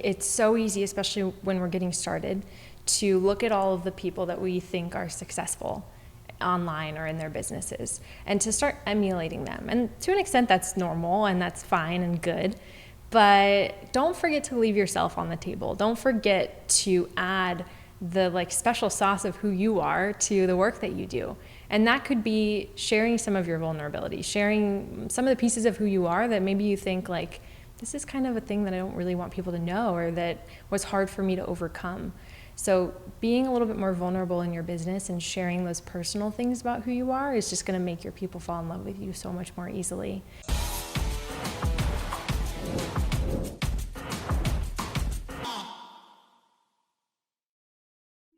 It's so easy, especially when we're getting started, to look at all of the people that we think are successful online or in their businesses and to start emulating them. And to an extent, that's normal and that's fine and good. But don't forget to leave yourself on the table. Don't forget to add the special sauce of who you are to the work that you do. And that could be sharing some of your vulnerability, sharing some of the pieces of who you are that maybe you think this is kind of a thing that I don't really want people to know, or that was hard for me to overcome. So being a little bit more vulnerable in your business and sharing those personal things about who you are is just going to make your people fall in love with you so much more easily.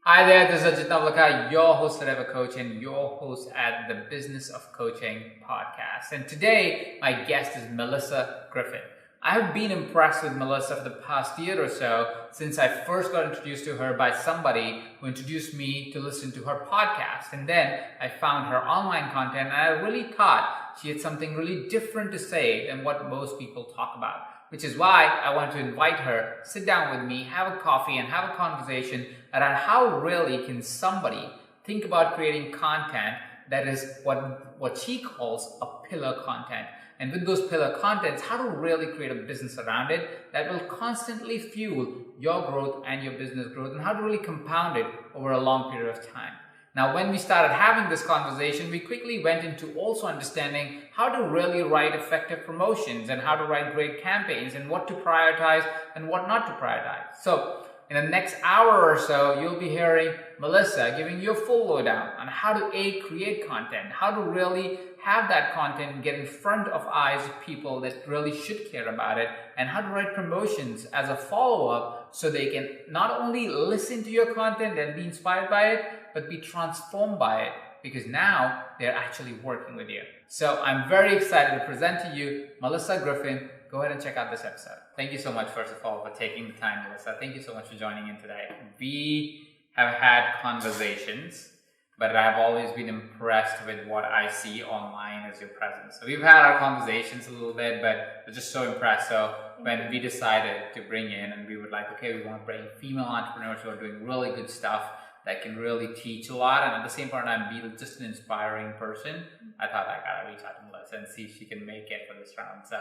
Hi there, this is Ajit Navlaka, your host at EverCoach and your host at the Business of Coaching podcast. And today, my guest is Melissa Griffin. I have been impressed with Melissa for the past year or so since I first got introduced to her by somebody who introduced me to listen to her podcast. And then I found her online content and I really thought she had something really different to say than what most people talk about. Which is why I wanted to invite her, sit down with me, have a coffee and have a conversation around how really can somebody think about creating content that is what she calls a pillar content. And with those pillar contents, how to really create a business around it that will constantly fuel your growth and your business growth, and how to really compound it over a long period of time. Now, when we started having this conversation, we quickly went into also understanding how to really write effective promotions and how to write great campaigns and what to prioritize and what not to prioritize. So in the next hour or so, you'll be hearing Melissa giving you a full lowdown on how to create content, how to really have that content get in front of eyes of people that really should care about it, and how to write promotions as a follow-up so they can not only listen to your content and be inspired by it, but be transformed by it, because now they're actually working with you. So I'm very excited to present to you Melissa Griffin. Go ahead and check out this episode. Thank you so much, first of all, for taking the time, Melissa. Thank you so much for joining in today. We have had conversations, but I've always been impressed with what I see online as your presence. So we've had our conversations a little bit, but we're just so impressed. So when we decided to bring in, and we were like, okay, we want to bring female entrepreneurs who are doing really good stuff that can really teach a lot, and at the same time be just an inspiring person, I thought I gotta reach out to Melissa and see if she can make it for this round. So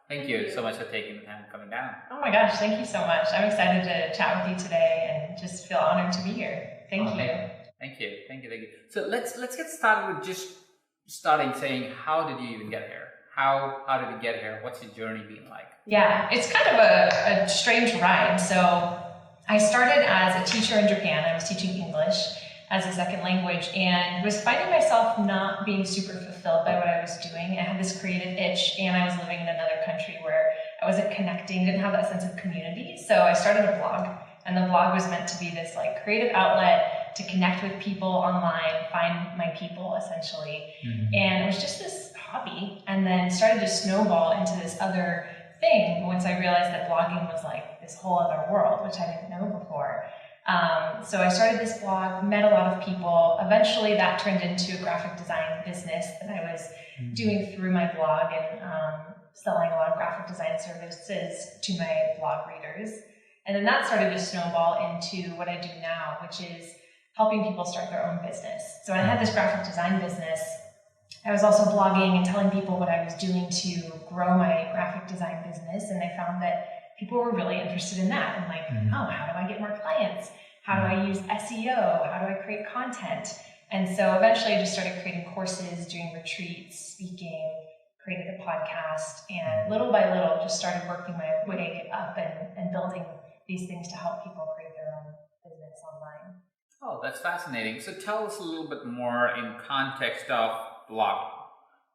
thank you so much for taking the time coming down. Oh my gosh, thank you so much. I'm excited to chat with you today and just feel honored to be here. Thank you. Thank you. So let's get started with just starting saying, how did you even get here? How did you get here? What's your journey been like? Yeah, it's kind of a strange ride. So I started as a teacher in Japan. I was teaching English as a second language and was finding myself not being super fulfilled by what I was doing. I had this creative itch, and I was living in another country where I wasn't connecting, didn't have that sense of community. So I started a blog, and the blog was meant to be this creative outlet to connect with people online, find my people essentially. Mm-hmm. And it was just this hobby, and then started to snowball into this other thing once I realized that blogging was this whole other world, which I didn't know before. So I started this blog, met a lot of people. Eventually that turned into a graphic design business that I was doing through my blog, and selling a lot of graphic design services to my blog readers. And then that started to snowball into what I do now, which is helping people start their own business. So when I had this graphic design business, I was also blogging and telling people what I was doing to grow my graphic design business, and I found that people were really interested in that. And how do I get more clients? How do I use SEO? How do I create content? And so eventually I just started creating courses, doing retreats, speaking, created a podcast, and little by little just started working my way up and building these things to help people create their own business online. Oh, that's fascinating. So tell us a little bit more in context of blogging.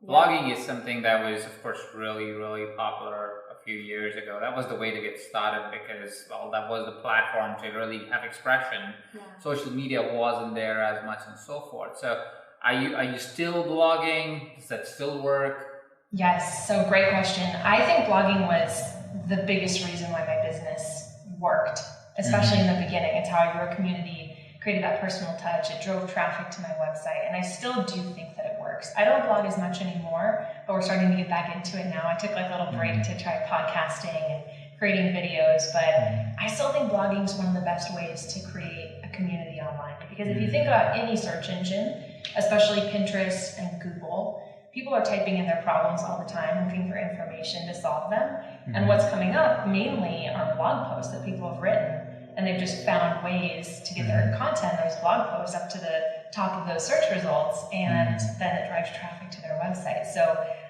Yeah. Blogging is something that was, of course, really, really popular a few years ago. That was the way to get started because, that was the platform to really have expression. Yeah. Social media wasn't there as much and so forth. So are you still blogging? Does that still work? Yes. So great question. I think blogging was the biggest reason why my business worked, especially in the beginning. It's how I grew a community, created that personal touch. It drove traffic to my website, and I still do think that it works. I don't blog as much anymore, but we're starting to get back into it now. I took a little break to try podcasting and creating videos, but still think blogging is one of the best ways to create a community online. Because if you think about any search engine, especially Pinterest and Google, people are typing in their problems all the time, looking for information to solve them. And what's coming up mainly are blog posts that people have written, and they've just found ways to get their content, those blog posts, up to the top of those search results, and then it drives traffic to their website. So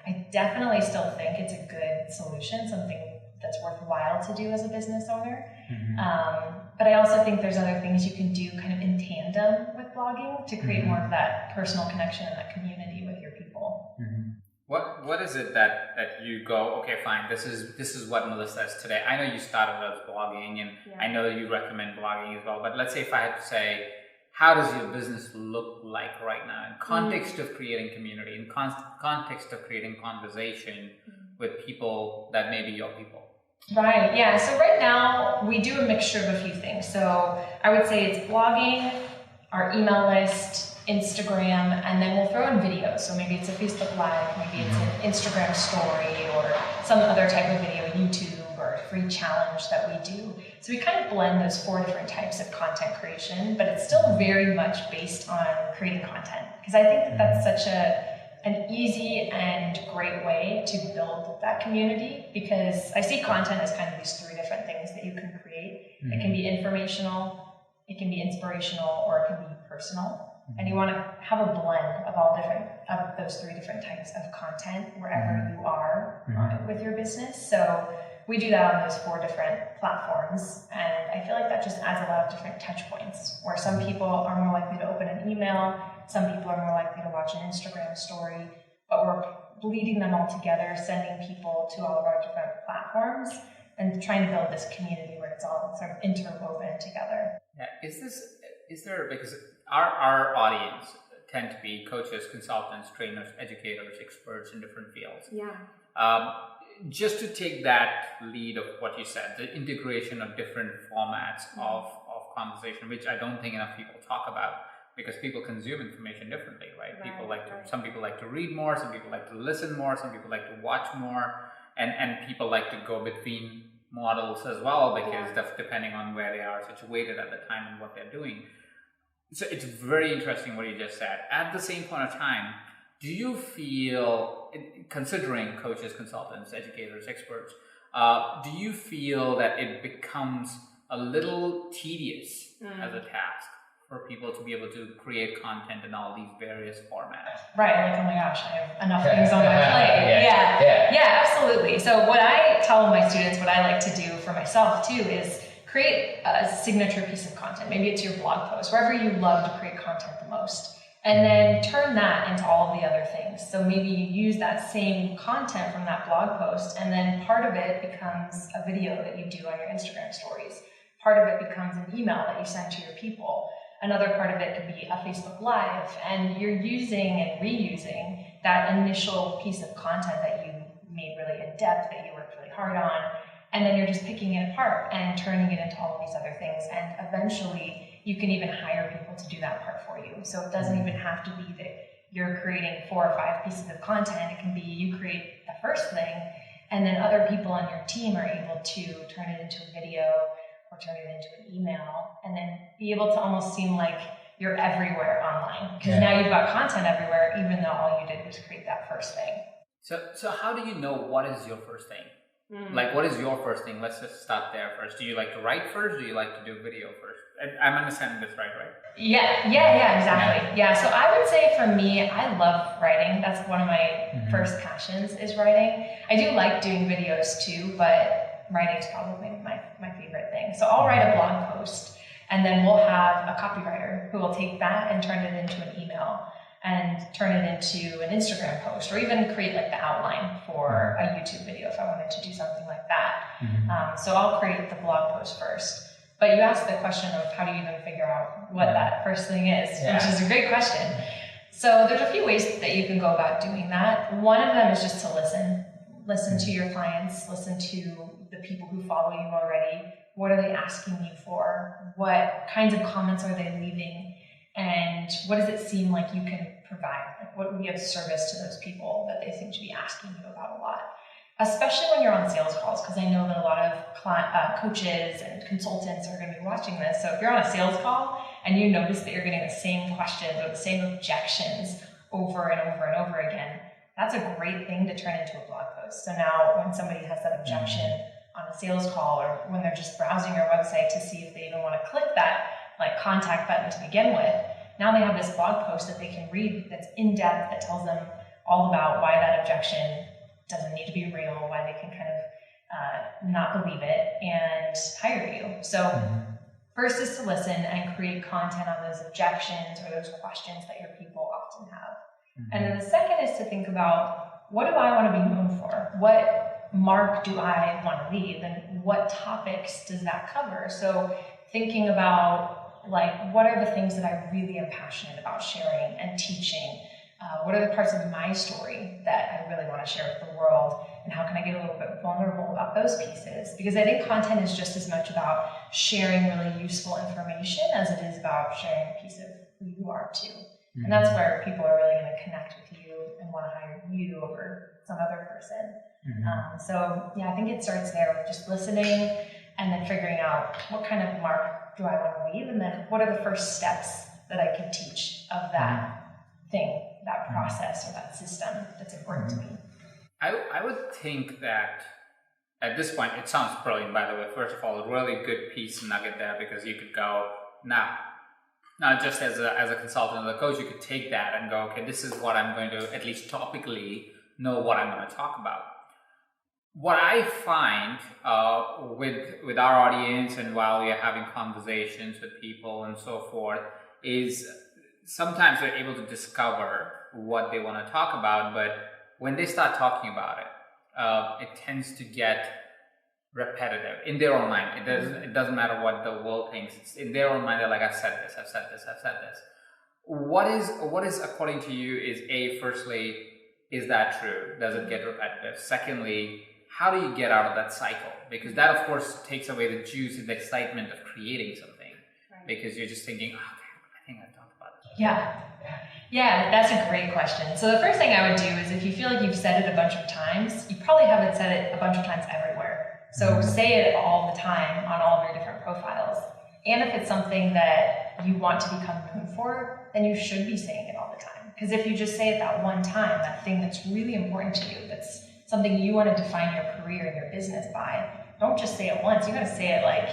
I definitely still think it's a good solution, something that's worthwhile to do as a business owner. But I also think there's other things you can do kind of in tandem with blogging to create more of that personal connection and that community with your people. What is it that you go, okay, fine, this is what Melissa is today. I know you started as blogging, and I know you recommend blogging as well, but let's say if I had to say, how does your business look like right now in context of creating community, in context of creating conversation with people that may be your people? Right, yeah. So right now we do a mixture of a few things. So I would say it's blogging, our email list, Instagram, and then we'll throw in videos. So maybe it's a Facebook Live, maybe it's an Instagram story, or some other type of video, YouTube, or a free challenge that we do. So we kind of blend those 4 different types of content creation, but it's still very much based on creating content. Because I think that that's such an easy and great way to build that community, because I see content as kind of these 3 different things that you can create. It can be informational, it can be inspirational, or it can be personal. And you want to have a blend of those 3 different types of content wherever you are with your business. So we do that on those 4 different platforms, and I feel like that just adds a lot of different touch points, where some people are more likely to open an email, some people are more likely to watch an Instagram story, but we're bleeding them all together, sending people to all of our different platforms, and trying to build this community where it's all sort of interwoven together. Yeah, is there, because our audience tend to be coaches, consultants, trainers, educators, experts in different fields. Yeah. Just to take that lead of what you said, the integration of different formats of conversation, which I don't think enough people talk about, because people consume information differently, right? Some people like to read more, some people like to listen more, some people like to watch more, and people like to go between models as well, because that's depending on where they are situated at the time and what they're doing. So it's very interesting what you just said. At the same point of time, do you feel, considering coaches, consultants, educators, experts, do you feel that it becomes a little tedious as a task for people to be able to create content in all these various formats? Right, like, oh my gosh, I have enough things on my plate. Yeah, absolutely. So what I tell my students, what I like to do for myself too, is create a signature piece of content. Maybe it's your blog post, wherever you love to create content the most. And then turn that into all of the other things. So maybe you use that same content from that blog post, and then part of it becomes a video that you do on your Instagram stories. Part of it becomes an email that you send to your people. Another part of it could be a Facebook Live, and you're using and reusing that initial piece of content that you made really in depth, that you worked really hard on, and then you're just picking it apart and turning it into all of these other things. And eventually you can even hire people to do that part for you. So it doesn't even have to be that you're creating 4 or 5 pieces of content. It can be you create the first thing, and then other people on your team are able to turn it into a video or turn it into an email, and then be able to almost seem like you're everywhere online. Because now you've got content everywhere, even though all you did was create that first thing. So how do you know what is your first thing? Like, what is your first thing? Let's just start there first. Do you like to write first? Do you like to do video first? I'm understanding this right? Yeah, exactly. Yeah, so I would say for me, I love writing. That's one of my first passions, is writing. I do like doing videos too, but writing is probably my favorite thing. So I'll write a blog post, and then we'll have a copywriter who will take that and turn it into an email, and turn it into an Instagram post, or even create like the outline for a YouTube video if I wanted to do something like that. So I'll create the blog post first. But you asked the question of how do you even figure out what that first thing is, which is a great question. So there's a few ways that you can go about doing that. One of them is just to listen. Listen to your clients, listen to the people who follow you already. What are they asking you for? What kinds of comments are they leaving? And what does it seem like you can provide? Like, what would be of service to those people that they seem to be asking you about a lot? especially when you're on sales calls, because I know that a lot of coaches and consultants are going to be watching this. So if you're on a sales call and you notice that you're getting the same questions or the same objections over and over and over again, that's a great thing to turn into a blog post. So now when somebody has that objection on a sales call, or when they're just browsing your website to see if they even want to click that like contact button to begin with, now they have this blog post that they can read that's in depth, that tells them all about why that objection doesn't need to be real, why they can kind of not believe it and hire you. So first is to listen and create content on those objections or those questions that your people often have. And then the second is to think about, what do I want to be known for? What mark do I want to leave, and what topics does that cover? So thinking about, like, what are the things that I really am passionate about sharing and teaching? What are the parts of my story that I really want to share with the world, and how can I get a little bit vulnerable about those pieces? Because I think content is just as much about sharing really useful information as it is about sharing a piece of who you are too. And that's where people are really going to connect with you and want to hire you over some other person. So yeah, I think it starts there with just listening and then figuring out what kind of mark do I want to leave, and then what are the first steps that I can teach of that thing, that process or that system that's important to me. I would think that at this point, it sounds brilliant, by the way. First of all, a really good piece nugget there, because you could go now, not just as a consultant or a coach, you could take that and go, okay, this is what I'm going to, at least topically, know what I'm going to talk about. What I find with our audience, and while we are having conversations with people and so forth, is sometimes they're able to discover what they want to talk about, but when they start talking about it, it tends to get repetitive in their own mind. It doesn't matter what the world thinks. It's in their own mind. They're like, I've said this. What is according to you is firstly, is that true? Does it get repetitive? Secondly, how do you get out of that cycle? Because that, of course, takes away the juice and the excitement of creating something. Right. Because you're just thinking, okay, I think I've talked about it. Yeah, that's a great question. So the first thing I would do is, if you feel like you've said it a bunch of times, you probably haven't said it a bunch of times everywhere. So say it all the time on all of your different profiles. And if it's something that you want to become known for, then you should be saying it all the time. Because if you just say it that one time, that thing that's really important to you, that's something you want to define your career and your business by, don't just say it once. You got to say it like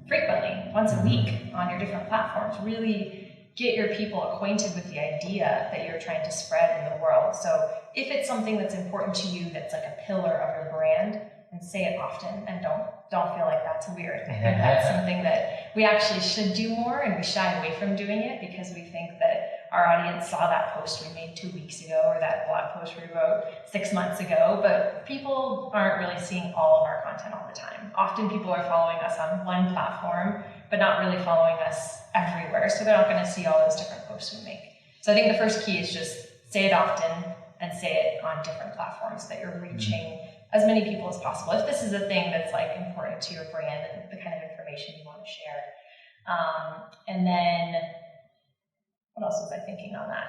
frequently, once a week on your different platforms. Really get your people acquainted with the idea that you're trying to spread in the world. So if it's something that's important to you, that's like a pillar of your brand, and say it often, and don't feel like that's weird. I think that's something that we actually should do more, and we shy away from doing it because we think that our audience saw that post we made 2 weeks ago, or that blog post we wrote 6 months ago, but people aren't really seeing all of our content all the time. Often people are following us on one platform, but not really following us everywhere, so they're not going to see all those different posts we make. So I think the first key is just say it often, and say it on different platforms so that you're reaching as many people as possible, if this is a thing that's like important to your brand and the kind of information you want to share. And then what else was I thinking on that?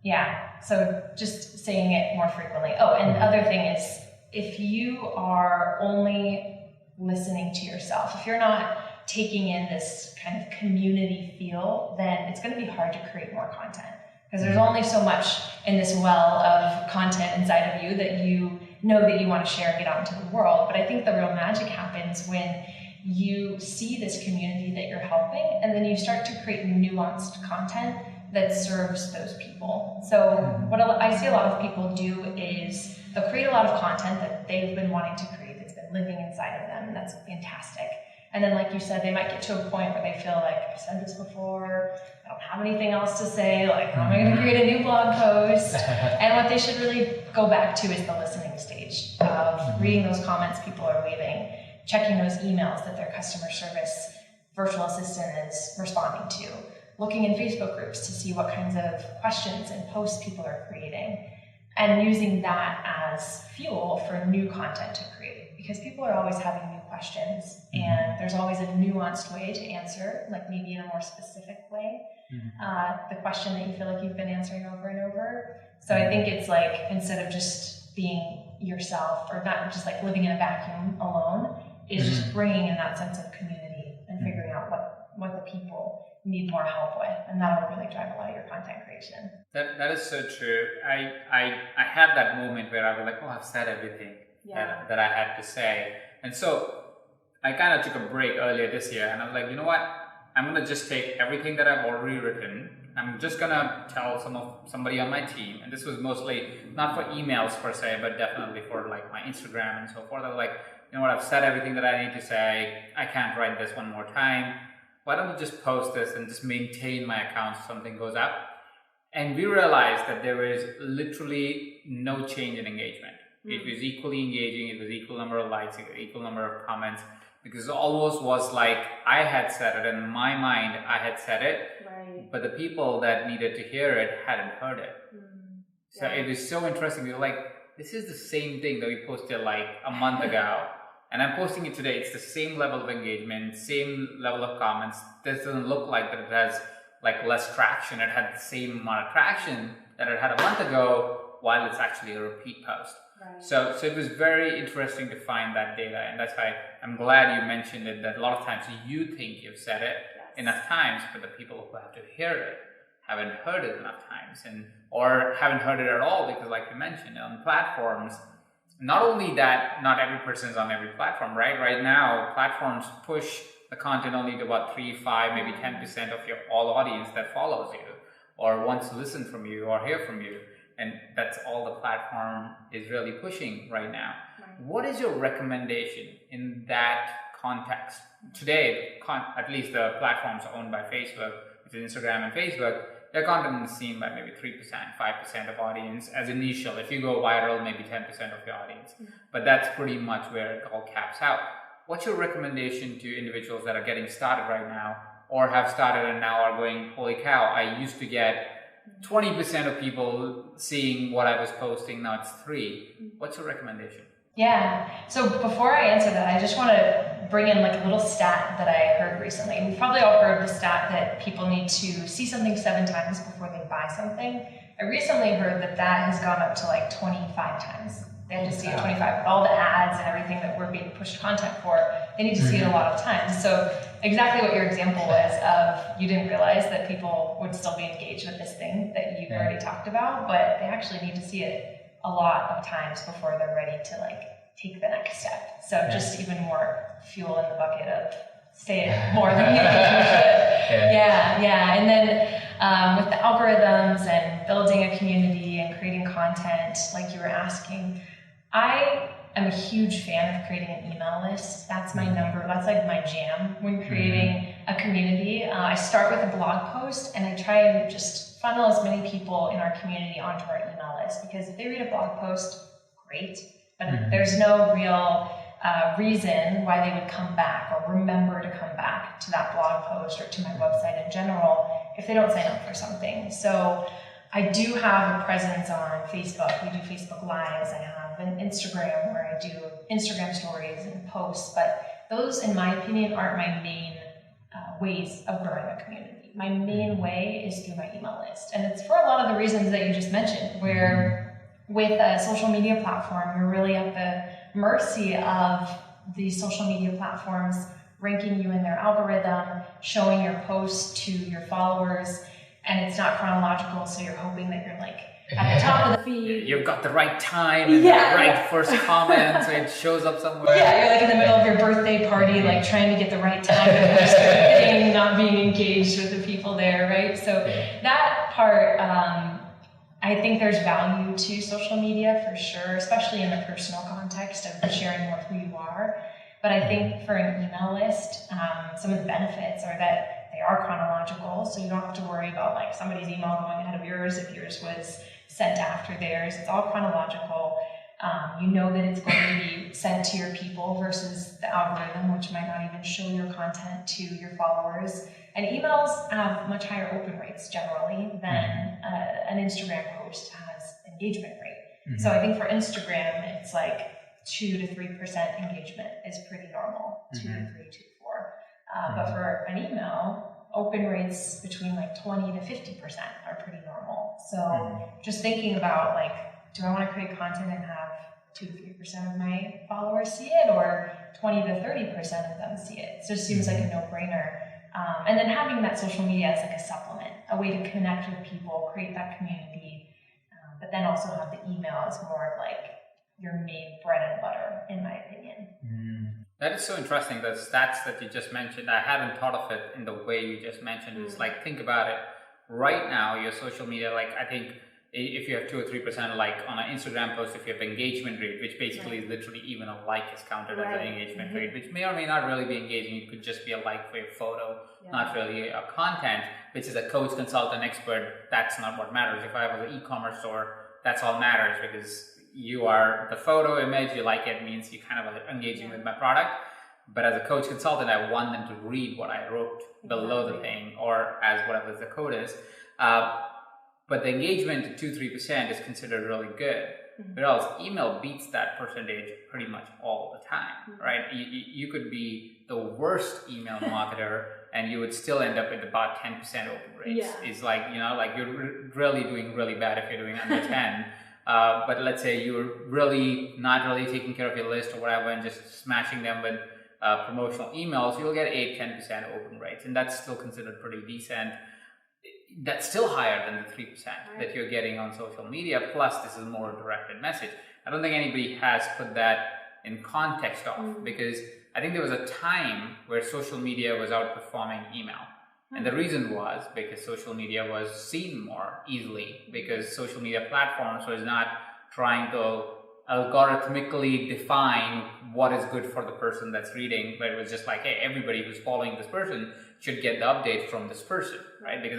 Yeah, so just saying it more frequently. Oh, and the other thing is, if you are only listening to yourself, if you're not taking in this kind of community feel, then it's going to be hard to create more content, because there's only so much in this well of content inside of you that you know that you want to share and get out into the world. But I think the real magic happens when you see this community that you're helping, and then you start to create nuanced content that serves those people. So what I see a lot of people do is they'll create a lot of content that they've been wanting to create, that's been living inside of them, and that's fantastic. And then, like you said, they might get to a point where they feel like, I've said this before, I don't have anything else to say, like, how am I going to create a new blog post? And what they should really go back to is the listening stage of reading those comments people are leaving, checking those emails that their customer service virtual assistant is responding to, looking in Facebook groups to see what kinds of questions and posts people are creating, and using that as fuel for new content to create, because people are always having new questions, and there's always a nuanced way to answer, like maybe in a more specific way, the question that you feel like you've been answering over and over. So I think it's like, instead of just being yourself, or not just like living in a vacuum alone, is just bringing in that sense of community and figuring out what the people need more help with, and that'll really drive a lot of your content creation. That is so true. I had that moment where I was like, oh, I've said everything that I had to say. And so I kind of took a break earlier this year, and I was like, you know what? I'm going to just take everything that I've already written. I'm just going to tell somebody on my team. And this was mostly not for emails per se, but definitely for like my Instagram and so forth. I was like, you know what? I've said everything that I need to say. I can't write this one more time. Why don't we just post this and just maintain my account if something goes up? And we realized that there was literally no change in engagement. It was equally engaging. It was equal number of likes, equal number of comments. Because it almost was like I had said it, in my mind I had said it, but the people that needed to hear it hadn't heard it. So it was so interesting. We were like, this is the same thing that we posted like a month ago, and I'm posting it today. It's the same level of engagement, same level of comments. This doesn't look like that it has like less traction. It had the same amount of traction that it had a month ago, while it's actually a repeat post. So it was very interesting to find that data, and that's why I'm glad you mentioned it, that a lot of times you think you've said it enough times, but the people who have to hear it haven't heard it enough times, or haven't heard it at all, because like you mentioned, on platforms, not only that, not every person is on every platform, right? Right now, platforms push the content only to about 3, 5, maybe 10% of your all audience that follows you, or wants to listen from you, or hear from you. And that's all the platform is really pushing right now. What is your recommendation in that context? Today, at least the platforms owned by Facebook, which is Instagram and Facebook, their content is seen by maybe 3%, 5% of audience as initial. If you go viral, maybe 10% of your audience. But that's pretty much where it all caps out. What's your recommendation to individuals that are getting started right now, or have started and now are going, holy cow, I used to get 20% of people seeing what I was posting, now it's 3. What's your recommendation? Yeah, so before I answer that, I just want to bring in like a little stat that I heard recently. We've probably all heard the stat that people need to see something 7 times before they buy something. I recently heard that has gone up to like 25 times. They have to see it 25 with all the ads and everything that we're being pushed content for. They need to see it a lot of times. So exactly what your example was of, you didn't realize that people would still be engaged with this thing that you've already talked about, but they actually need to see it a lot of times before they're ready to like take the next step. So just even more fuel in the bucket of say it more than you think you should. Yeah. And then with the algorithms and building a community and creating content, like you were asking, I am a huge fan of creating an email list. That's my that's like my jam when creating a community. I start with a blog post and I try and just funnel as many people in our community onto our email list, because if they read a blog post, great, but there's no real reason why they would come back or remember to come back to that blog post or to my website in general if they don't sign up for something. So I do have a presence on Facebook. We do Facebook Lives. I have an Instagram where I do Instagram stories and posts, but those, in my opinion, aren't my main ways of growing a community. My main way is through my email list. And it's for a lot of the reasons that you just mentioned, where with a social media platform, you're really at the mercy of these social media platforms ranking you in their algorithm, showing your posts to your followers, and it's not chronological, so you're hoping that you're like at the top of the feed. You've got the right time and the right first comment, so it shows up somewhere. Yeah, you're like in the middle of your birthday party, like trying to get the right time and just thing, not being engaged with the people there, right? So that part, I think there's value to social media for sure, especially in the personal context of sharing more who you are. But I think for an email list, some of the benefits are that they are chronological, so you don't have to worry about like somebody's email going ahead of yours if yours was sent after theirs. It's all chronological. You know that it's going to be sent to your people versus the algorithm, which might not even show your content to your followers. And emails have much higher open rates generally than an Instagram post has engagement rate. So I think for Instagram, it's like 2 to 3% engagement is pretty normal, 2 to 3, 2 to 4. But for an email, open rates between like 20 to 50% are pretty normal. So just thinking about like, do I want to create content and have 2-3% of my followers see it, or 20 to 30% of them see it. It just seems like a no-brainer. And then having that social media as like a supplement, a way to connect with people, create that community, but then also have the email as more of like your main bread and butter, in my opinion. That is so interesting. The stats that you just mentioned, I hadn't thought of it in the way you just mentioned. It's like, think about it. Right now, your social media, like I think if you have 2 or 3%, like on an Instagram post, if you have engagement rate, which basically is literally even a like is counted as an engagement rate, which may or may not really be engaging. It could just be a like for your photo, not really a content, which is a coach, consultant, expert. That's not what matters. If I have an e-commerce store, that's all matters, because you are the photo image, you like it, means you kind of are engaging with my product. But as a coach consultant, I want them to read what I wrote below the thing, or as whatever the code is. But the engagement to 2-3% is considered really good. Whereas email beats that percentage pretty much all the time, right? You could be the worst email marketer and you would still end up with about 10% open rates. It's like, like you're really doing really bad if you're doing under 10. But let's say you're really not really taking care of your list or whatever and just smashing them with promotional emails, you'll get 8-10% open rates. And that's still considered pretty decent. That's still higher than the 3% that you're getting on social media. Plus, this is more directed message. I don't think anybody has put that in context of, because I think there was a time where social media was outperforming email. And the reason was because social media was seen more easily, because social media platforms was not trying to algorithmically define what is good for the person that's reading, but it was just like, hey, everybody who's following this person should get the update from this person, right? Because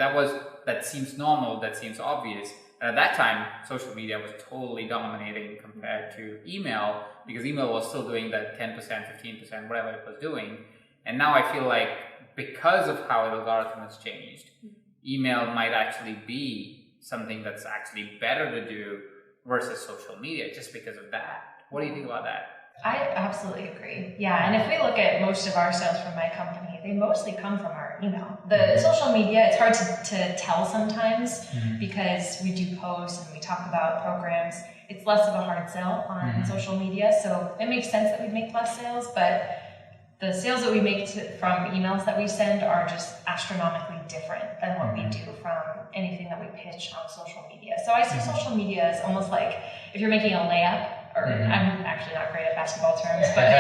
that seems normal, that seems obvious. And at that time, social media was totally dominating compared to email, because email was still doing that 10%, 15%, whatever it was doing. And now I feel like because of how the algorithm has changed, email might actually be something that's actually better to do versus social media, just because of that. What do you think about that? I absolutely agree. Yeah, and if we look at most of our sales from my company, they mostly come from our email. The social media, it's hard to tell sometimes because we do posts and we talk about programs. It's less of a hard sell on social media, so it makes sense that we make less sales, but the sales that we make from emails that we send are just astronomically different than what we do from anything that we pitch on social media. So I see social media as almost like if you're making a layup, or I'm actually not great at basketball terms, but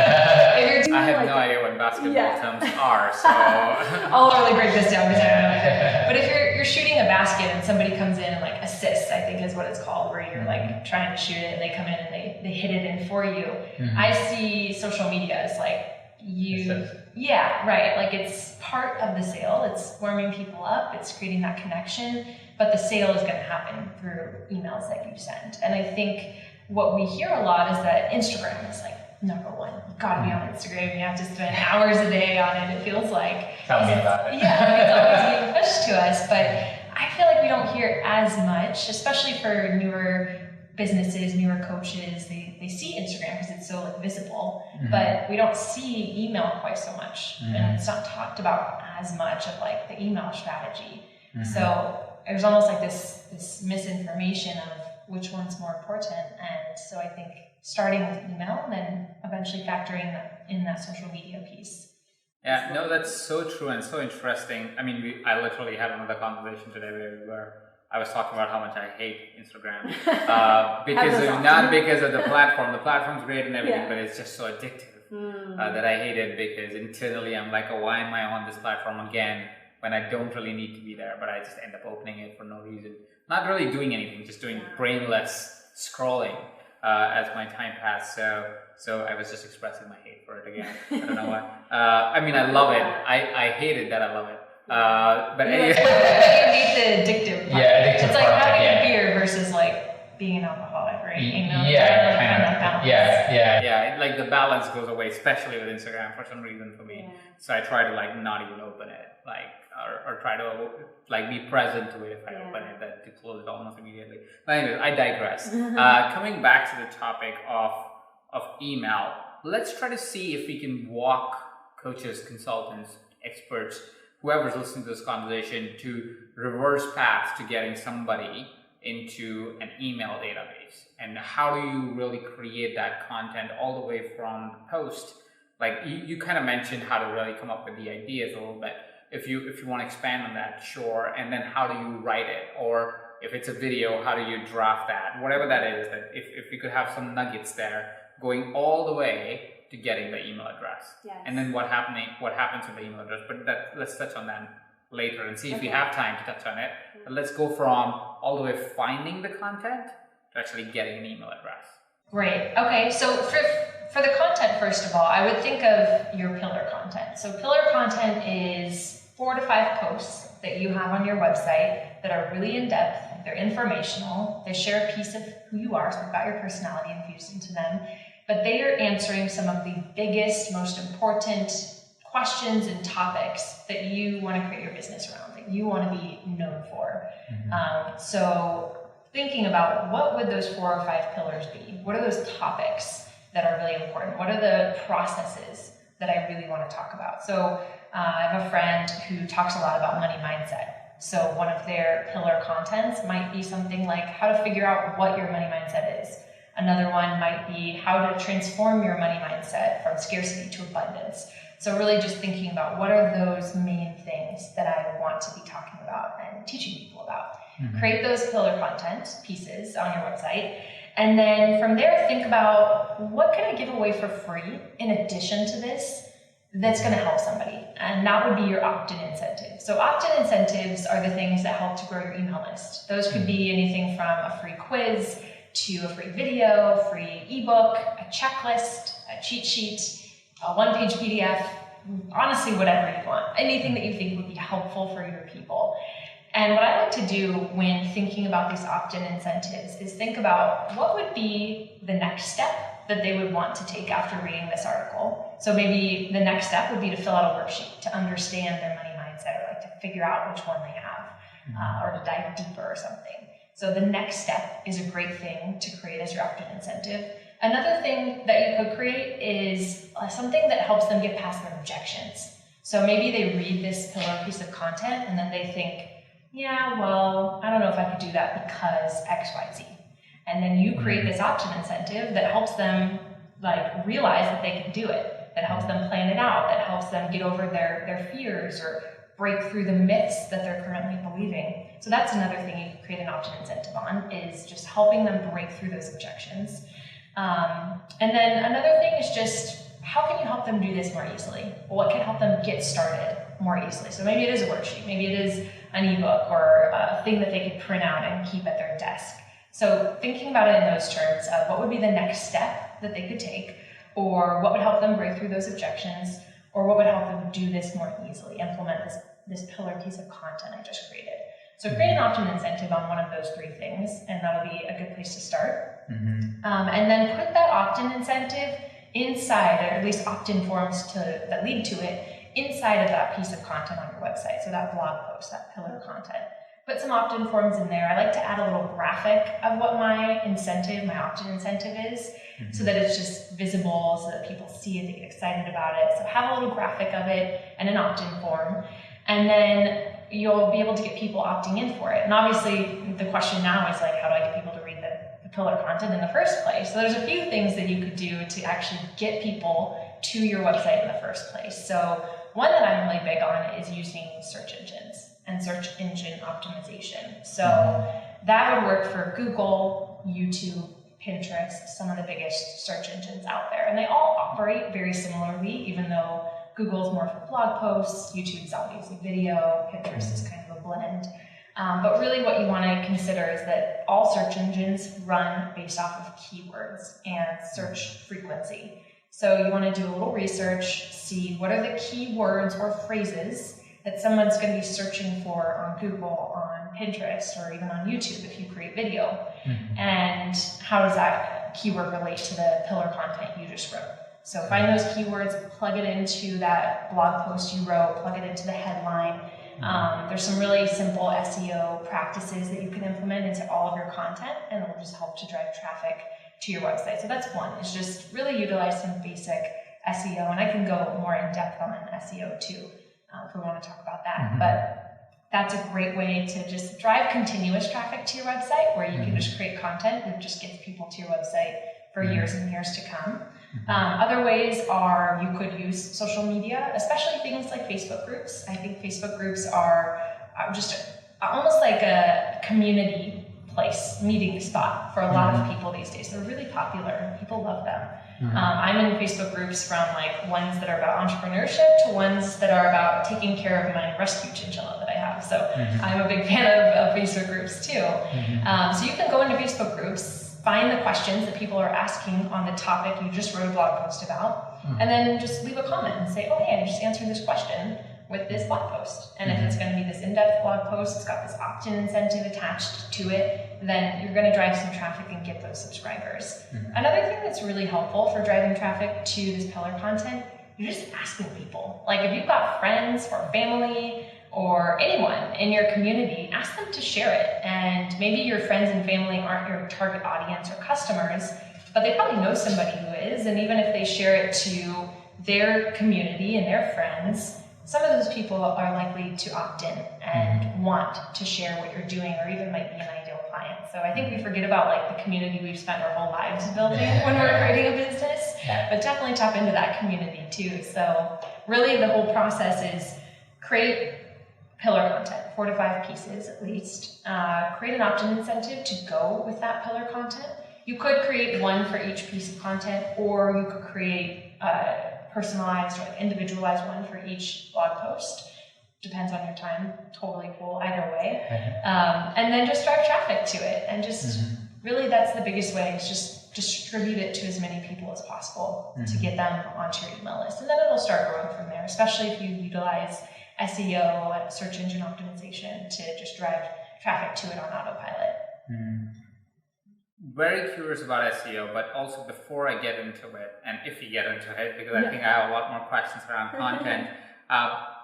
if you're doing I have no idea what basketball terms are, so I'll really break this down because I don't know either. But if you're shooting a basket and somebody comes in and like assists, I think is what it's called, where you're like trying to shoot it and they come in and they hit it in for you. I see social media as like like it's part of the sale. It's warming people up. It's creating that connection, but the sale is going to happen through emails that you send. And I think what we hear a lot is that Instagram is like number one. You've got to be on Instagram. You have to spend hours a day on it. It feels like. Tell me about it. Yeah, it's always being pushed to us, but I feel like we don't hear as much, especially for newer businesses, newer coaches. They see Instagram because it's so like visible, but we don't see email quite so much, and it's not talked about as much of like the email strategy. So there's almost like this misinformation of which one's more important, and so I think starting with email and then eventually factoring in that social media piece. Yeah, no, that's so true and so interesting. I mean, I literally had another conversation today where I was talking about how much I hate Instagram not because of the platform. The platform's great and everything, but it's just so addictive that I hate it, because internally I'm like, oh, why am I on this platform again when I don't really need to be there? But I just end up opening it for no reason. Not really doing anything, just doing brainless scrolling as my time passed. So I was just expressing my hate for it again. I don't know why. I mean, I love it. I hate it that I love it. But anyway. You hate the addictive part. Yeah, addictive it's like part, having a beer versus like being an alcoholic, right? You know, that balance. Yeah, like the balance goes away, especially with Instagram for some reason for me. So I try to like not even open it, like or try to like be present to it if I open it, that to close it almost immediately. But anyways, I digress. Coming back to the topic of email, let's try to see if we can walk coaches, consultants, experts, whoever's listening to this conversation, to reverse paths to getting somebody into an email database? And how do you really create that content all the way from the post? Like you kind of mentioned how to really come up with the ideas a little bit. If you want to expand on that, sure. And then how do you write it? Or if it's a video, how do you draft that? Whatever that is, that if we could have some nuggets there going all the way to getting the email address. Yes. And then what happens with the email address. But let's touch on that later and see if we have time to touch on it. But let's go from all the way finding the content to actually getting an email address. Great. Okay, so for the content, first of all, I would think of your pillar content. So pillar content is 4 to 5 posts that you have on your website that are really in-depth, they're informational, they share a piece of who you are, so you've got your personality infused into them, but they are answering some of the biggest, most important questions and topics that you want to create your business around, that you want to be known for. So thinking about what would those 4 or 5 pillars be? What are those topics that are really important? What are the processes that I really want to talk about? So I have a friend who talks a lot about money mindset. So one of their pillar contents might be something like how to figure out what your money mindset is. Another one might be how to transform your money mindset from scarcity to abundance. So really just thinking about what are those main things that I want to be talking about and teaching people about. Create those pillar content pieces on your website. And then from there, think about what can I give away for free in addition to this that's going to help somebody. And that would be your opt-in incentive. So opt-in incentives are the things that help to grow your email list. Those could be anything from a free quiz to a free video, a free ebook, a checklist, a cheat sheet, a one-page PDF, honestly, whatever you want. Anything that you think would be helpful for your people. And what I like to do when thinking about these opt-in incentives is think about what would be the next step that they would want to take after reading this article. So maybe the next step would be to fill out a worksheet to understand their money mindset, or like to figure out which one they have, or to dive deeper or something. So the next step is a great thing to create as your opt-in incentive. Another thing that you could create is something that helps them get past their objections. So maybe they read this pillar piece of content and then they think, yeah, well, I don't know if I could do that because X, Y, Z. And then you create this opt-in incentive that helps them like realize that they can do it, that helps them plan it out, that helps them get over their fears or break through the myths that they're currently believing. So that's another thing you can create an opt-in incentive on, is just helping them break through those objections. And then another thing is just, how can you help them do this more easily? What can help them get started more easily? So maybe it is a worksheet, maybe it is an ebook or a thing that they could print out and keep at their desk. So thinking about it in those terms of what would be the next step that they could take, or what would help them break through those objections, or what would help them do this more easily, implement this pillar piece of content I just created. So create an opt-in incentive on one of those 3 things, and that'll be a good place to start. And then put that opt-in incentive inside, or at least opt-in forms that lead to it, inside of that piece of content on your website. So that blog post, that pillar content. Put some opt-in forms in there. I like to add a little graphic of what my opt-in incentive is, so that it's just visible, so that people see it, they get excited about it. So have a little graphic of it and an opt-in form. And then you'll be able to get people opting in for it. And obviously the question now is like, how do I get people to read the pillar content in the first place? So there's a few things that you could do to actually get people to your website in the first place. So one that I'm really big on is using search engines and search engine optimization. So that would work for Google, YouTube, Pinterest, some of the biggest search engines out there. And they all operate very similarly, even though Google's more for blog posts, YouTube's obviously video, Pinterest is kind of a blend. But really what you want to consider is that all search engines run based off of keywords and search frequency. So you want to do a little research, see what are the keywords or phrases that someone's going to be searching for on Google, on Pinterest, or even on YouTube if you create video. And how does that keyword relate to the pillar content you just wrote? So find those keywords, plug it into that blog post you wrote, plug it into the headline. There's some really simple SEO practices that you can implement into all of your content, and it'll just help to drive traffic to your website. So that's one, is just really utilize some basic SEO, and I can go more in depth on SEO too, if we want to talk about that. But that's a great way to just drive continuous traffic to your website, where you can just create content that just gets people to your website for years and years to come. Other ways are you could use social media, especially things like Facebook groups. I think Facebook groups are just almost like a community place, meeting spot for a lot of people these days. They're really popular. People love them. I'm in Facebook groups from like ones that are about entrepreneurship to ones that are about taking care of my rescue chinchilla that I have. So I'm a big fan of Facebook groups too. So you can go into Facebook groups, find the questions that people are asking on the topic you just wrote a blog post about, and then just leave a comment and say, oh, hey, I just answered this question with this blog post. And if it's going to be this in-depth blog post, it's got this opt-in incentive attached to it, then you're going to drive some traffic and get those subscribers. Another thing that's really helpful for driving traffic to this pillar content, you're just asking people. Like if you've got friends or family or anyone in your community, ask them to share it. And maybe your friends and family aren't your target audience or customers, but they probably know somebody who is. And even if they share it to their community and their friends, some of those people are likely to opt in and want to share what you're doing, or even might be an ideal client. So I think we forget about like the community we've spent our whole lives building when we're creating a business, but definitely tap into that community too. So really the whole process is create pillar content, 4 to 5 pieces at least. Create an opt-in incentive to go with that pillar content. You could create one for each piece of content, or you could create personalized or individualized one for each blog post. Depends on your time. Totally cool either way. And then just drive traffic to it. And just really that's the biggest way, is just distribute it to as many people as possible to get them onto your email list. And then it'll start growing from there, especially if you utilize SEO, search engine optimization, to just drive traffic to it on autopilot. Very curious about SEO, but also before I get into it, and if you get into it, because I think I have a lot more questions around content,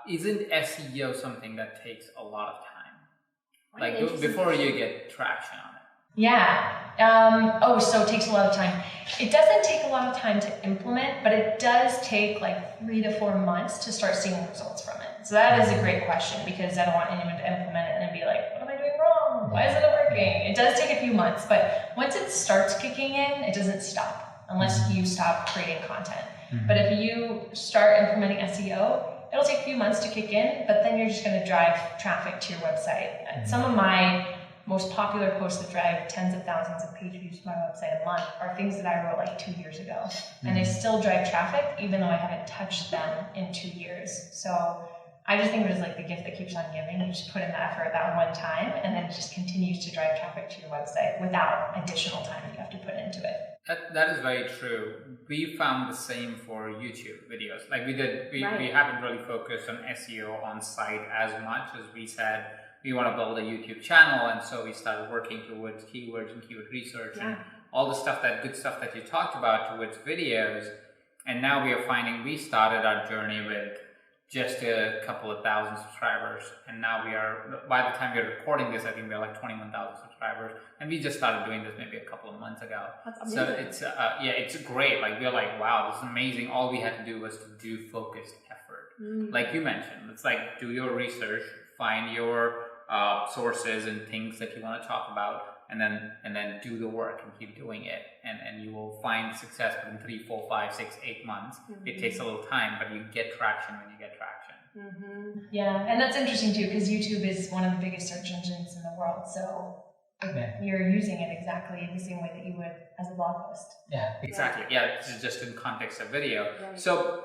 isn't SEO something that takes a lot of time? Like before you get traction on it? Yeah. So it takes a lot of time. It doesn't take a lot of time to implement, but it does take like 3 to 4 months to start seeing results from it. So that is a great question, because I don't want anyone to implement it and then be like, what am I doing wrong? Why isn't it working? It does take a few months, but once it starts kicking in, it doesn't stop unless you stop creating content. But if you start implementing SEO, it'll take a few months to kick in, but then you're just going to drive traffic to your website. Some of my most popular posts that drive tens of thousands of page views to my website a month are things that I wrote like 2 years ago. And they still drive traffic even though I haven't touched them in 2 years. So I just think it was like the gift that keeps on giving. You just put in the effort that one time, and then it just continues to drive traffic to your website without additional time that you have to put into it. That is very true. We found the same for YouTube videos. Like we haven't really focused on SEO on site as much as we said we want to build a YouTube channel, and so we started working towards keywords and keyword research and all the stuff, that good stuff that you talked about, towards videos. And now we are finding we started our journey with just a couple of thousand subscribers, and now we are, by the time we're recording this, I think we're like 21,000 subscribers, and we just started doing this maybe a couple of months ago. That's so amazing. it's great. Like we're like, wow, this is amazing. All we had to do was to do focused effort. Like you mentioned, it's like do your research, find your sources and things that you want to talk about, and then do the work and keep doing it, and you will find success within 3, 4, 5, 6, 8 months. It takes a little time, but you get traction when you get traction. Yeah, and that's interesting too, because YouTube is one of the biggest search engines in the world. So you're using it exactly the same way that you would as a blog post. Yeah, exactly. Yeah, this is just in context of video. So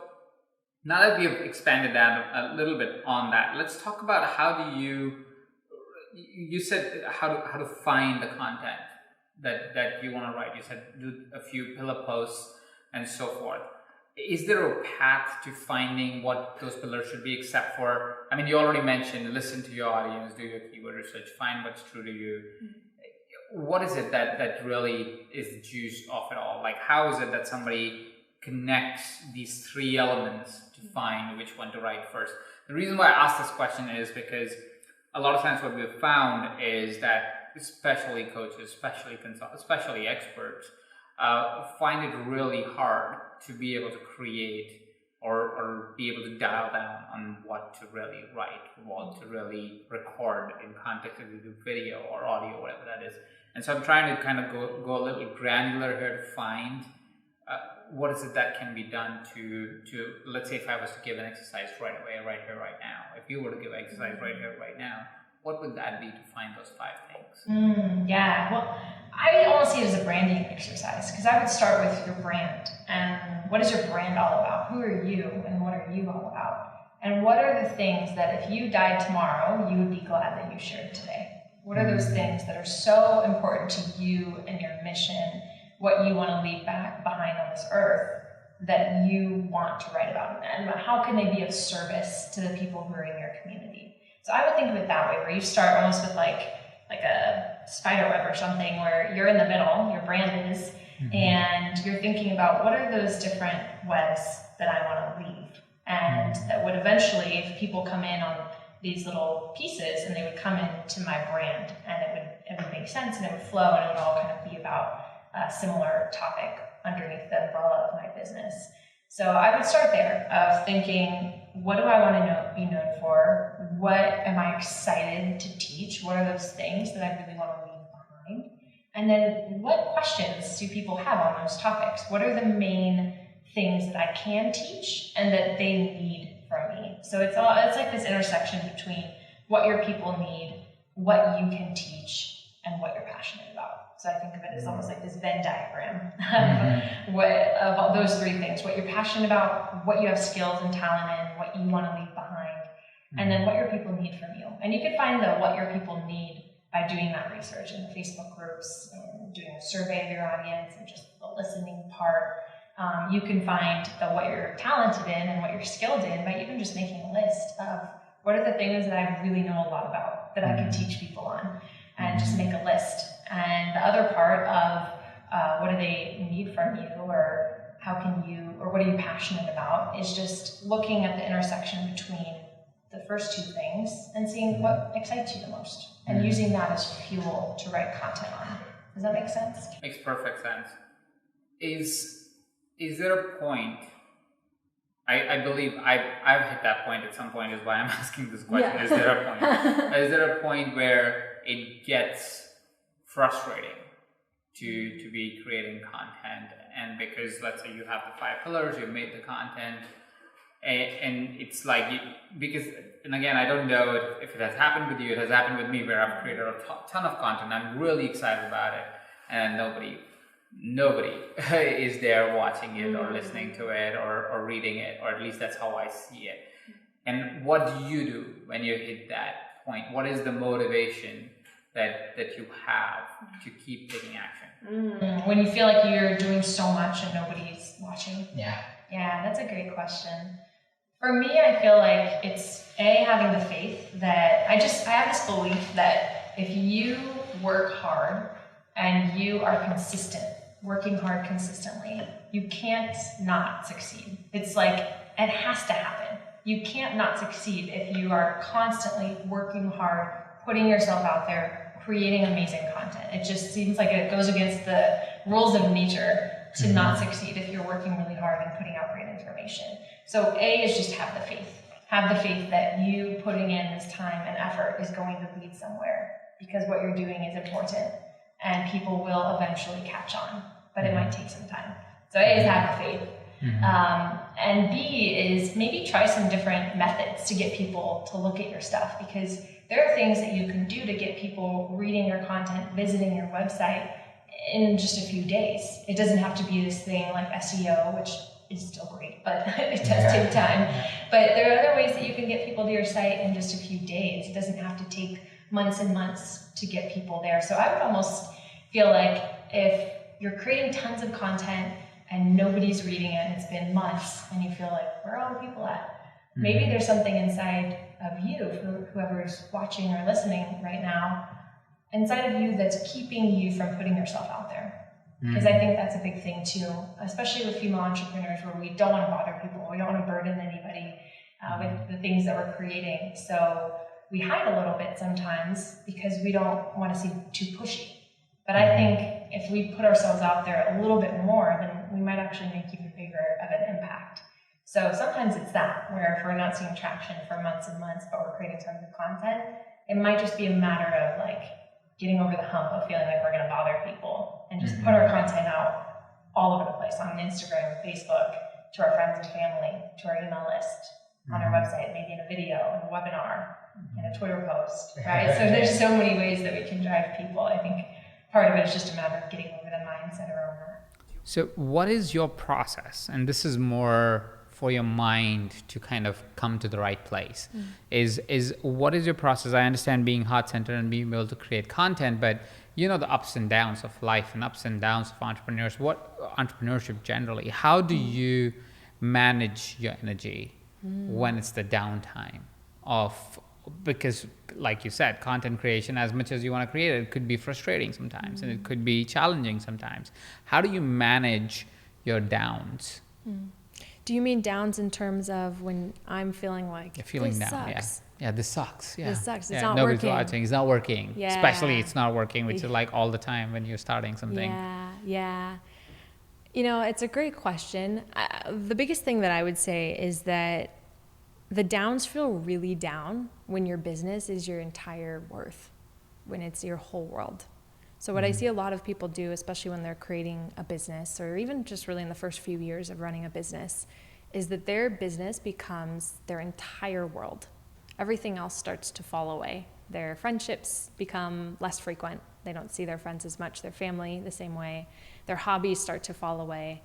now that we've expanded that a little bit on that, let's talk about how do you said how to find the content that you want to write. You said do a few pillar posts and so forth. Is there a path to finding what those pillars should be, except for, I mean, you already mentioned listen to your audience, do your keyword research, find what's true to you. What is it that really is the juice of it all? Like, how is it that somebody connects these 3 elements to find which one to write first? The reason why I ask this question is because a lot of times what we've found is that especially coaches, especially consultants, especially experts, find it really hard to be able to create or be able to dial down on what to really write, what to really record in context of the video or audio, whatever that is. And so I'm trying to kind of go a little granular here to find what is it that can be done to let's say if I was to give an exercise right away, right here, right now. If you were to give an exercise right here, right now, what would that be to find those 5 things? Yeah, well, I almost see it as a branding exercise because I would start with your brand and what is your brand all about? Who are you and what are you all about? And what are the things that if you died tomorrow, you would be glad that you shared today? What are those things that are so important to you and your mission, what you want to leave behind on this earth that you want to write about? And how can they be of service to the people who are in your community? So I would think of it that way, where you start almost with like a spider web or something, where you're in the middle, your brand is, and you're thinking about what are those different webs that I want to leave, and that would eventually, if people come in on these little pieces, and they would come into my brand, and it would make sense, and it would flow, and it would all kind of be about a similar topic underneath the umbrella of my business. So I would start there of thinking, what do I want to be known for? What am I excited to teach? What are those things that I really want to leave behind? And then what questions do people have on those topics? What are the main things that I can teach and that they need from me? So it's like this intersection between what your people need, what you can teach, and what you're passionate about. So I think of it as almost like this Venn diagram of all those 3 things: what you're passionate about, what you have skills and talent in, what you want to leave behind, and then what your people need from you. And you can find the what your people need by doing that research in the Facebook groups and doing a survey of your audience and just the listening part. You can find what you're talented in and what you're skilled in by even just making a list of what are the things that I really know a lot about that I can teach people on, and just make a list. And the other part of what do they need from you, or how can you, or what are you passionate about, is just looking at the intersection between the first 2 things and seeing what excites you the most, and using that as fuel to write content on. Does that make sense? Makes perfect sense. Is there a point? I believe I've hit that point at some point, is why I'm asking this question. Yeah. Is there a point? Is there a point where it gets frustrating to be creating content, and because let's say you have the 5 pillars, you've made the content, and it's like, because, and again, I don't know if it has happened with you, it has happened with me, where I've created a ton of content, I'm really excited about it, and nobody is there watching it or listening to it or reading it, or at least that's how I see it. And what do you do when you hit that point? What is the motivation that you have to keep taking action? When you feel like you're doing so much and nobody's watching? Yeah, that's a great question. For me, I feel like it's having the faith that I have this belief that if you work hard and you are consistent, working hard consistently, you can't not succeed. It's like, it has to happen. You can't not succeed if you are constantly working hard, putting yourself out there, creating amazing content. It just seems like it goes against the rules of nature to not succeed if you're working really hard and putting out great information. So A is just have the faith. Have the faith that you putting in this time and effort is going to lead somewhere, because what you're doing is important and people will eventually catch on, but it might take some time. So A is have the faith. And B is maybe try some different methods to get people to look at your stuff, because there are things that you can do to get people reading your content, visiting your website in just a few days. It doesn't have to be this thing like SEO, which is still great, but it does take time. But there are other ways that you can get people to your site in just a few days. It doesn't have to take months and months to get people there. So I would almost feel like if you're creating tons of content and nobody's reading it, and it's been months, and you feel like, where are all the people at? Maybe there's something inside of you, for whoever's watching or listening right now, inside of you that's keeping you from putting yourself out there. Because I think that's a big thing too, especially with female entrepreneurs, where we don't want to bother people, we don't want to burden anybody with the things that we're creating. So we hide a little bit sometimes because we don't want to seem too pushy. But I think if we put ourselves out there a little bit more, then we might actually make even bigger of an impact. So sometimes it's that, where if we're not seeing traction for months and months, but we're creating tons of content, it might just be a matter of like getting over the hump of feeling like we're going to bother people and just put our content out all over the place on Instagram, Facebook, to our friends and family, to our email list, on our website, maybe in a video, in a webinar, in a Twitter post, right? So there's so many ways that we can drive people. I think part of it is just a matter of getting over the mindset around that. So what is your process? And this is more for your mind to kind of come to the right place. Is what is your process? I understand being heart-centered and being able to create content, but you know the ups and downs of life and ups and downs of entrepreneurship generally. How do you manage your energy when it's the downtime because like you said, content creation, as much as you want to create it could be frustrating sometimes and it could be challenging sometimes. How do you manage your downs? Do you mean downs in terms of when I'm feeling like You're feeling this down, sucks? Yeah, this sucks. Yeah. This sucks. It's Yeah, not nobody's working. watching. It's not working. Yeah. Especially it's not working, which is like all the time when you're starting something. Yeah. You know, it's a great question. The biggest thing that I would say is that the downs feel really down when your business is your entire worth, when it's your whole world. So what I see a lot of people do, especially when they're creating a business or even just really in the first few years of running a business, is that their business becomes their entire world. Everything else starts to fall away. Their friendships become less frequent. They don't see their friends as much, their family the same way. Their hobbies start to fall away.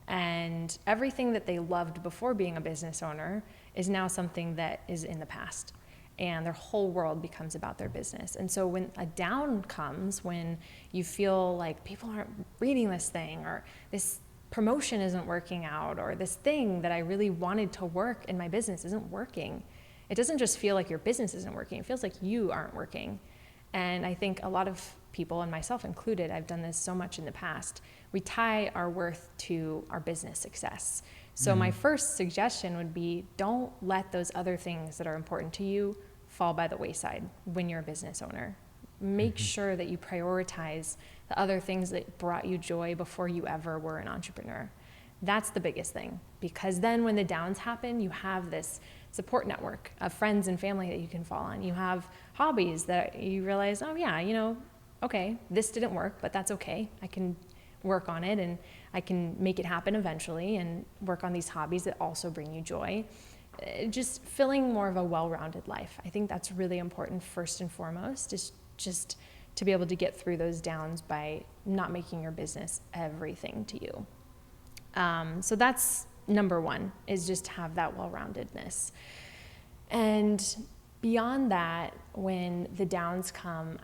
And everything that they loved before being a business owner is now something that is in the past. And their whole world becomes about their business. And so when a down comes, when you feel like people aren't reading this thing, or this promotion isn't working out, or this thing that I really wanted to work in my business isn't working, it doesn't just feel like your business isn't working, it feels like you aren't working. And I think a lot of people, and myself included, I've done this so much in the past, we tie our worth to our business success. So my first suggestion would be, don't let those other things that are important to you fall by the wayside when you're a business owner. Make sure that you prioritize the other things that brought you joy before you ever were an entrepreneur. That's the biggest thing, because then when the downs happen, you have this support network of friends and family that you can fall on. You have hobbies that you realize, oh yeah, you know, okay, this didn't work, but that's okay. I can work on it and I can make it happen eventually and work on these hobbies that also bring you joy. Just feeling more of a well-rounded life. I think that's really important first and foremost, is just to be able to get through those downs by not making your business everything to you. So that's number one, is just have that well-roundedness. And beyond that, when the downs come,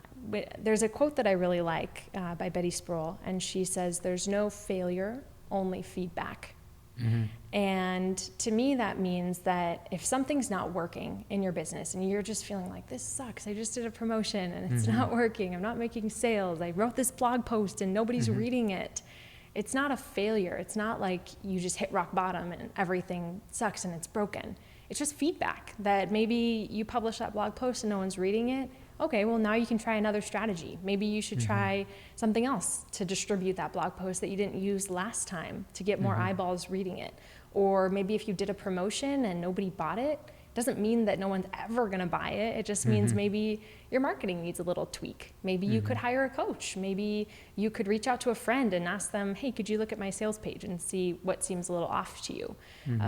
there's a quote that I really like by Betty Sproul, and she says, "There's no failure, only feedback." And to me, that means that if something's not working in your business and you're just feeling like, this sucks, I just did a promotion and it's not working, I'm not making sales, I wrote this blog post and nobody's reading it, it's not a failure. It's not like you just hit rock bottom and everything sucks and it's broken. It's just feedback that maybe you publish that blog post and no one's reading it. Okay, well now you can try another strategy. Maybe you should try something else to distribute that blog post that you didn't use last time to get more eyeballs reading it. Or maybe if you did a promotion and nobody bought it, doesn't mean that no one's ever gonna buy it. It just means maybe your marketing needs a little tweak. Maybe you could hire a coach. Maybe you could reach out to a friend and ask them, hey, could you look at my sales page and see what seems a little off to you?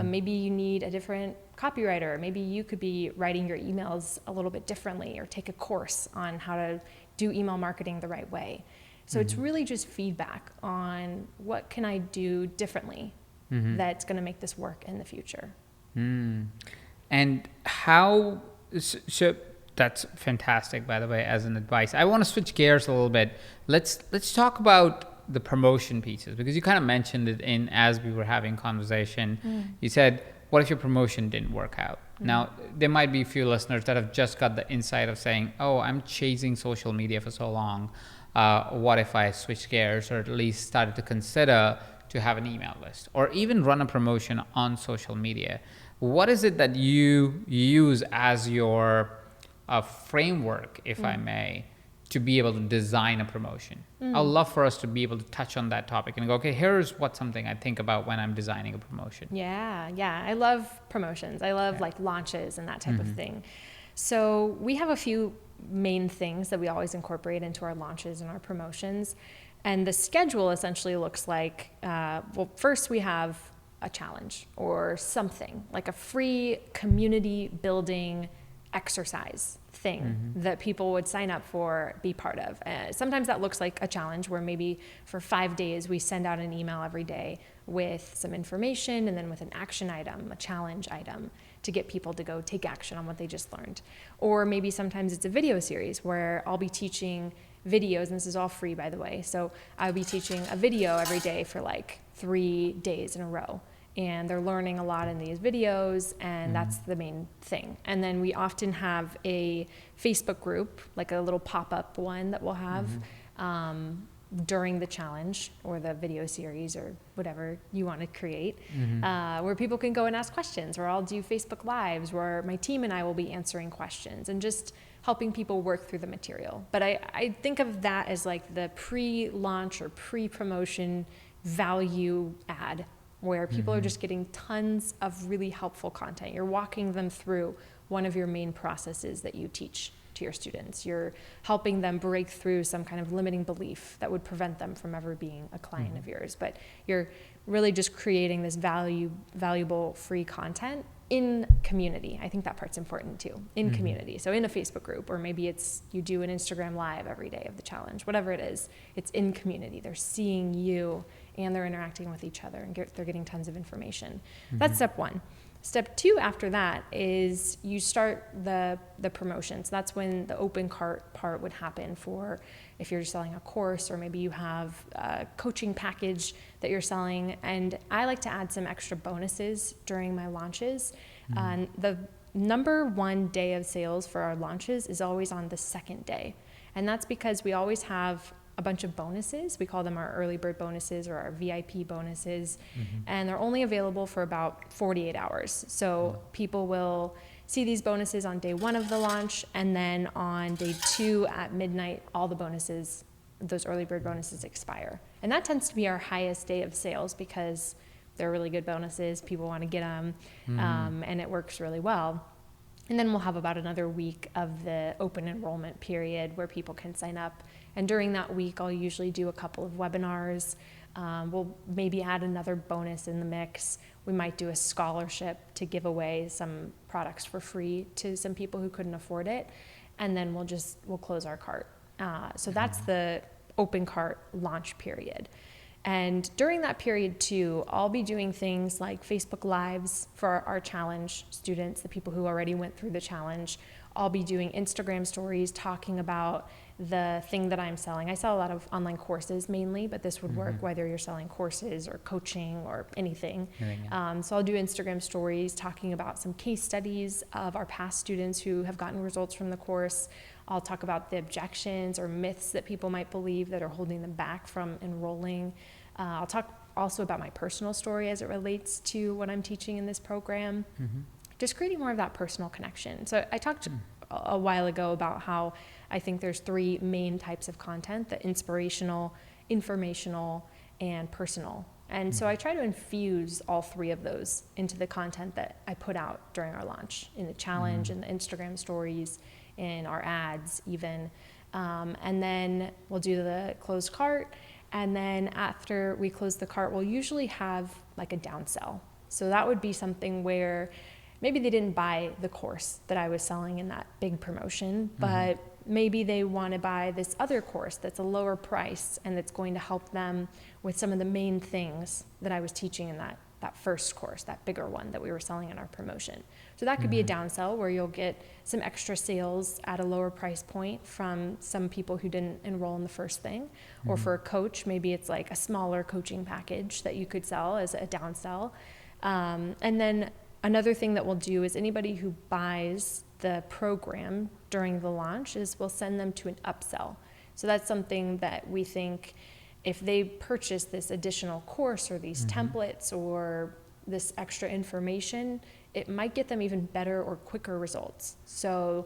Maybe you need a different copywriter. Maybe you could be writing your emails a little bit differently, or take a course on how to do email marketing the right way. So it's really just feedback on what can I do differently that's gonna make this work in the future. And how, so that's fantastic, by the way, as an advice. I want to switch gears a little bit. Let's talk about the promotion pieces, because you kind of mentioned it as we were having conversation. You said, what if your promotion didn't work out? Now, there might be a few listeners that have just got the insight of saying, oh, I'm chasing social media for so long. What if I switch gears, or at least started to consider to have an email list or even run a promotion on social media? What is it that you use as your framework, if I may, to be able to design a promotion? I'd love for us to be able to touch on that topic and go, okay, here's what something I think about when I'm designing a promotion. Yeah. I love promotions. I love like launches and that type of thing. So we have a few main things that we always incorporate into our launches and our promotions. And the schedule essentially looks like, well, first we have a challenge or something like a free community building exercise thing that people would sign up for, be part of. Sometimes that looks like a challenge where maybe for 5 days we send out an email every day with some information and then with an action item, a challenge item to get people to go take action on what they just learned. Or maybe sometimes it's a video series where I'll be teaching videos, and this is all free by the way. So I'll be teaching a video every day for like 3 days in a row. And they're learning a lot in these videos, and that's the main thing. And then we often have a Facebook group, like a little pop-up one that we'll have during the challenge or the video series or whatever you want to create, where people can go and ask questions, or I'll do Facebook Lives where my team and I will be answering questions and just helping people work through the material. But I think of that as like the pre-launch or pre-promotion value add, where people are just getting tons of really helpful content. You're walking them through one of your main processes that you teach to your students. You're helping them break through some kind of limiting belief that would prevent them from ever being a client of yours. But you're really just creating this valuable free content in community. I think that part's important too, in community. So in a Facebook group, or maybe it's you do an Instagram live every day of the challenge, whatever it is, it's in community. They're seeing you and they're interacting with each other and they're getting tons of information. That's step one. Step two after that is you start the promotions. That's when the open cart part would happen for if you're selling a course, or maybe you have a coaching package that you're selling. And I like to add some extra bonuses during my launches. The number one day of sales for our launches is always on the second day. And that's because we always have a bunch of bonuses. We call them our early bird bonuses or our VIP bonuses. And they're only available for about 48 hours. So people will see these bonuses on day one of the launch, and then on day 2 at midnight, all the bonuses, those early bird bonuses expire. And that tends to be our highest day of sales because they're really good bonuses. People want to get them, and it works really well. And then we'll have about another week of the open enrollment period where people can sign up. And during that week, I'll usually do a couple of webinars. We'll maybe add another bonus in the mix. We might do a scholarship to give away some products for free to some people who couldn't afford it. And then we'll close our cart. So that's the open cart launch period. And during that period too, I'll be doing things like Facebook Lives for our challenge students, the people who already went through the challenge. I'll be doing Instagram stories talking about the thing that I'm selling. I sell a lot of online courses mainly, but this would work whether you're selling courses or coaching or anything. So I'll do Instagram stories talking about some case studies of our past students who have gotten results from the course. I'll talk about the objections or myths that people might believe that are holding them back from enrolling. I'll talk also about my personal story as it relates to what I'm teaching in this program. Just creating more of that personal connection. So I talked a while ago about how I think there's 3 main types of content: the inspirational, informational, and personal. And so I try to infuse all 3 of those into the content that I put out during our launch, in the challenge, in the Instagram stories, in our ads even. And then we'll do the closed cart. And then after we close the cart, we'll usually have like a downsell. So that would be something where maybe they didn't buy the course that I was selling in that big promotion, but maybe they want to buy this other course that's a lower price and that's going to help them with some of the main things that I was teaching in that first course, that bigger one that we were selling in our promotion. So that could be a downsell where you'll get some extra sales at a lower price point from some people who didn't enroll in the first thing. Or for a coach, maybe it's like a smaller coaching package that you could sell as a downsell. And then another thing that we'll do is anybody who buys the program during the launch is we'll send them to an upsell. So that's something that we think if they purchase this additional course or these templates or this extra information, it might get them even better or quicker results. So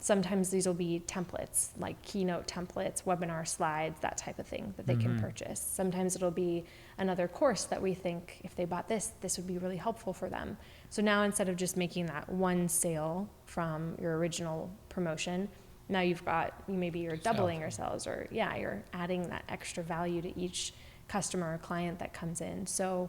Sometimes these will be templates, like keynote templates, webinar slides, that type of thing that they can purchase. Sometimes it'll be another course that we think if they bought this would be really helpful for them. So now instead of just making that one sale from your original promotion, now maybe you're doubling your sales, or you're adding that extra value to each customer or client that comes in. So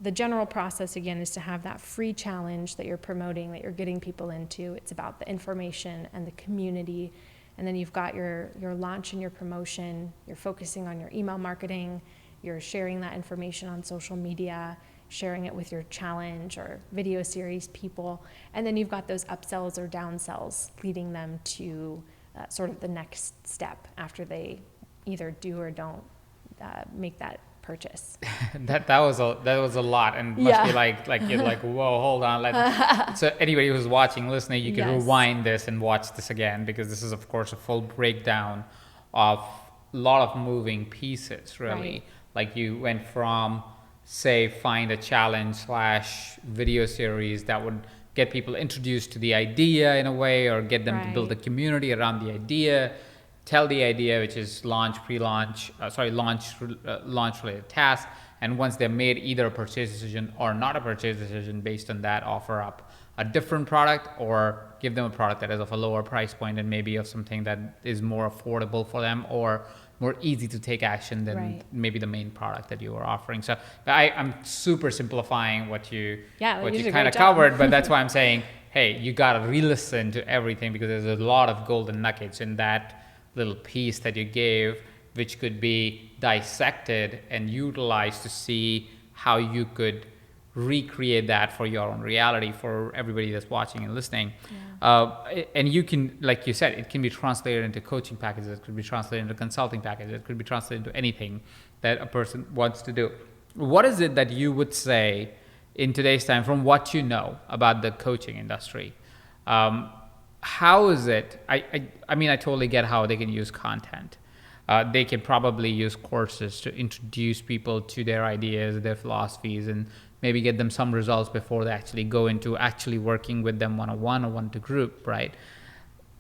the general process, again, is to have that free challenge that you're promoting, that you're getting people into. It's about the information and the community. And then you've got your launch and your promotion. You're focusing on your email marketing. You're sharing that information on social media, sharing it with your challenge or video series people. And then you've got those upsells or downsells, leading them to sort of the next step after they either do or don't make that purchase. that was a lot, and must be like you're like, whoa, hold on. So anybody who's watching, listening, you can rewind this and watch this again, because this is of course a full breakdown of a lot of moving pieces, really. Right. Like you went from, say, find a challenge / video series that would get people introduced to the idea in a way, or get them to build a community around the idea, tell the idea, which is launch related tasks. And once they've made either a purchase decision or not a purchase decision, based on that, offer up a different product, or give them a product that is of a lower price point and maybe of something that is more affordable for them, or more easy to take action than maybe the main product that you were offering. So I'm super simplifying what you kind of covered, but that's why I'm saying, hey, you got to re-listen to everything, because there's a lot of golden nuggets in that little piece that you gave, which could be dissected and utilized to see how you could recreate that for your own reality, for everybody that's watching and listening. And you can, like you said, it can be translated into coaching packages, it could be translated into consulting packages, it could be translated into anything that a person wants to do. What is it that you would say in today's time, from what you know about the coaching industry? How is it? I mean, I totally get how they can use content. They can probably use courses to introduce people to their ideas, their philosophies, and maybe get them some results before they actually go into actually working with them one-on-one or one-to-group, right?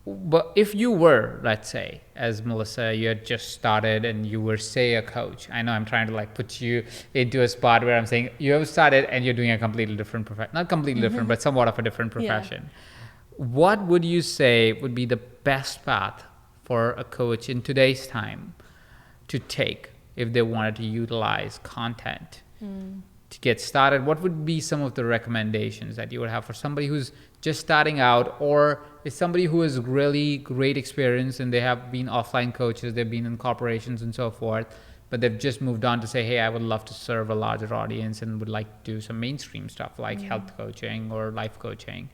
But if you were, let's say, as Melissa, you had just started and you were, say, a coach. I know I'm trying to like put you into a spot where I'm saying you have started and you're doing a completely different profession. Not completely different, but somewhat of a different profession. What would you say would be the best path for a coach in today's time to take if they wanted to utilize content to get started? What would be some of the recommendations that you would have for somebody who's just starting out, or is somebody who has really great experience and they have been offline coaches, they've been in corporations and so forth, but they've just moved on to say, hey, I would love to serve a larger audience and would like to do some mainstream stuff like health coaching or life coaching?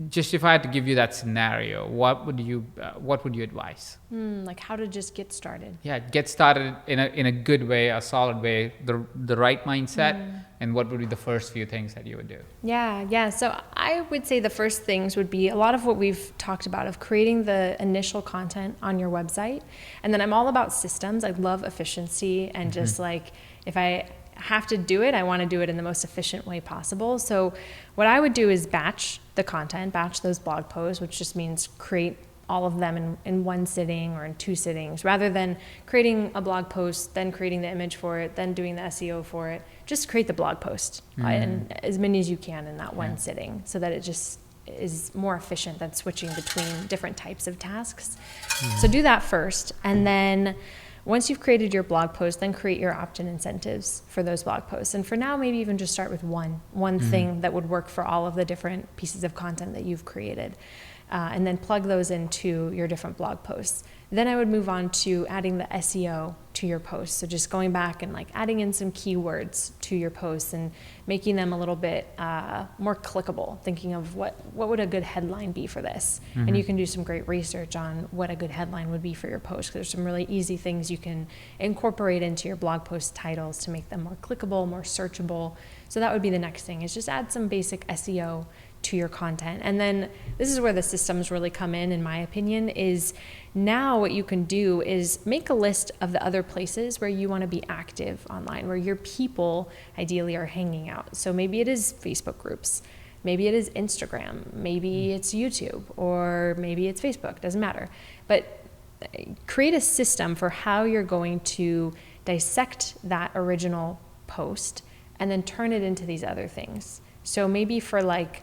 Just if I had to give you that scenario, what would you advise? Like how to just get started. Yeah, get started in a good way, a solid way, the right mindset. And what would be the first few things that you would do? Yeah. So I would say the first things would be a lot of what we've talked about, of creating the initial content on your website. And then I'm all about systems. I love efficiency, and just like, if I have to do it, I want to do it in the most efficient way possible. So what I would do is batch the content, batch those blog posts, which just means create all of them in one sitting or in 2 sittings, rather than creating a blog post, then creating the image for it, then doing the SEO for it. Just create the blog post and as many as you can in that one sitting, so that it just is more efficient than switching between different types of tasks. So do that first, and then once you've created your blog post, then create your opt-in incentives for those blog posts. And for now, maybe even just start with one thing that would work for all of the different pieces of content that you've created. And then plug those into your different blog posts. Then I would move on to adding the SEO to your posts. So just going back and like adding in some keywords to your posts and making them a little bit more clickable, thinking of what would a good headline be for this. And you can do some great research on what a good headline would be for your post. There's some really easy things you can incorporate into your blog post titles to make them more clickable, more searchable. So that would be the next thing, is just add some basic SEO to your content. And then this is where the systems really come in my opinion, is now what you can do is make a list of the other places where you want to be active online, where your people ideally are hanging out. So maybe it is Facebook groups. Maybe it is Instagram, maybe it's YouTube, or maybe it's Facebook, doesn't matter. But create a system for how you're going to dissect that original post and then turn it into these other things. So maybe for like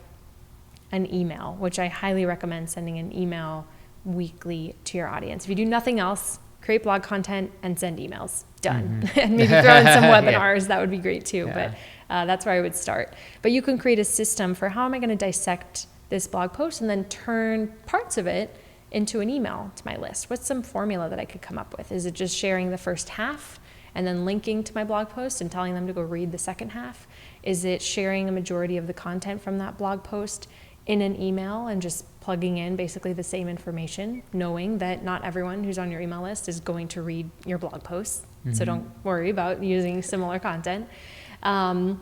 an email, which I highly recommend sending an email weekly to your audience. If you do nothing else, create blog content and send emails. Done. And maybe throw in some webinars. That would be great too. But that's where I would start. But you can create a system for how am I going to dissect this blog post and then turn parts of it into an email to my list. What's some formula that I could come up with? Is it just sharing the first half and then linking to my blog post and telling them to go read the second half? Is it sharing a majority of the content from that blog post in an email and just plugging in basically the same information, knowing that not everyone who's on your email list is going to read your blog posts. So don't worry about using similar content. And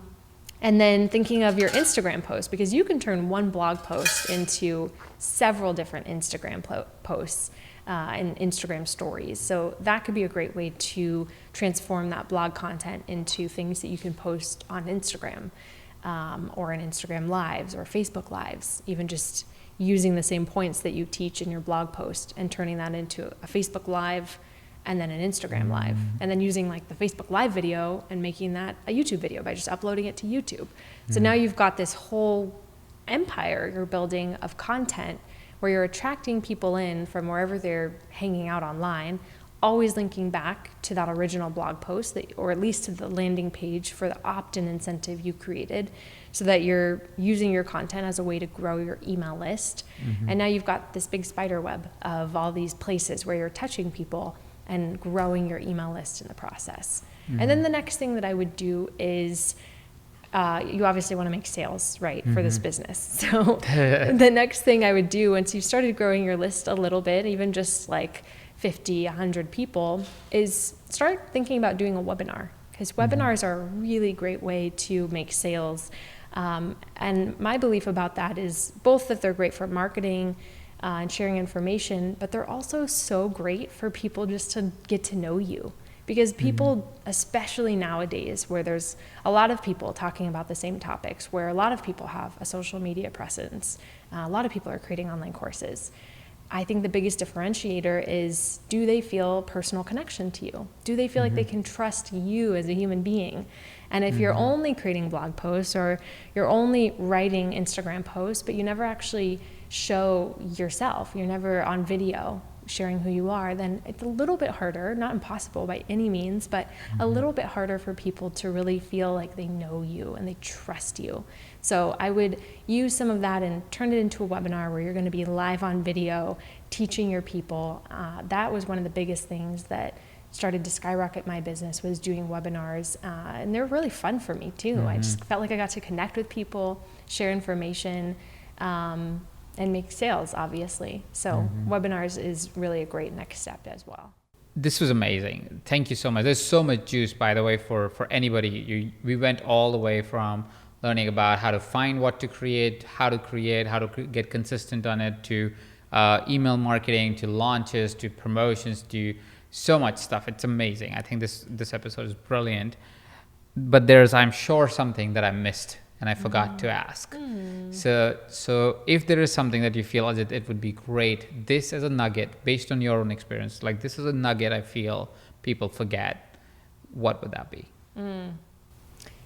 then thinking of your Instagram post, because you can turn one blog post into several different Instagram posts and Instagram stories. So that could be a great way to transform that blog content into things that you can post on Instagram or in Instagram Lives or Facebook Lives, even just using the same points that you teach in your blog post and turning that into a Facebook Live and then an Instagram Live, and then using like the Facebook Live video and making that a YouTube video by just uploading it to YouTube. So now you've got this whole empire you're building of content where you're attracting people in from wherever they're hanging out online, always linking back to that original blog post or at least to the landing page for the opt-in incentive you created, so that you're using your content as a way to grow your email list. And now you've got this big spider web of all these places where you're touching people and growing your email list in the process. And then the next thing that I would do is you obviously want to make sales, right, for this business. So the next thing I would do once you started growing your list a little bit, even just like 50, 100 people, is start thinking about doing a webinar, because webinars are a really great way to make sales. And my belief about that is both that they're great for marketing and sharing information, but they're also so great for people just to get to know you. Because people, especially nowadays, where there's a lot of people talking about the same topics, where a lot of people have a social media presence, a lot of people are creating online courses, I think the biggest differentiator is, do they feel personal connection to you? Do they feel like they can trust you as a human being? And if you're only creating blog posts or you're only writing Instagram posts, but you never actually show yourself, you're never on video sharing who you are, then it's a little bit harder, not impossible by any means, but a little bit harder for people to really feel like they know you and they trust you. So I would use some of that and turn it into a webinar where you're going to be live on video, teaching your people. That was one of the biggest things that started to skyrocket my business, was doing webinars. And they're really fun for me too. I just felt like I got to connect with people, share information, and make sales, obviously. So webinars is really a great next step as well. This was amazing. Thank you so much. There's so much juice, by the way, for anybody. We went all the way from learning about how to find what to create, how to get consistent on it, to email marketing, to launches, to promotions, to so much stuff. It's amazing. I think this episode is brilliant. But there's, I'm sure, something that I missed and I forgot to ask. So if there is something that you feel that it would be great, this as a nugget based on your own experience, like this is a nugget I feel people forget, what would that be?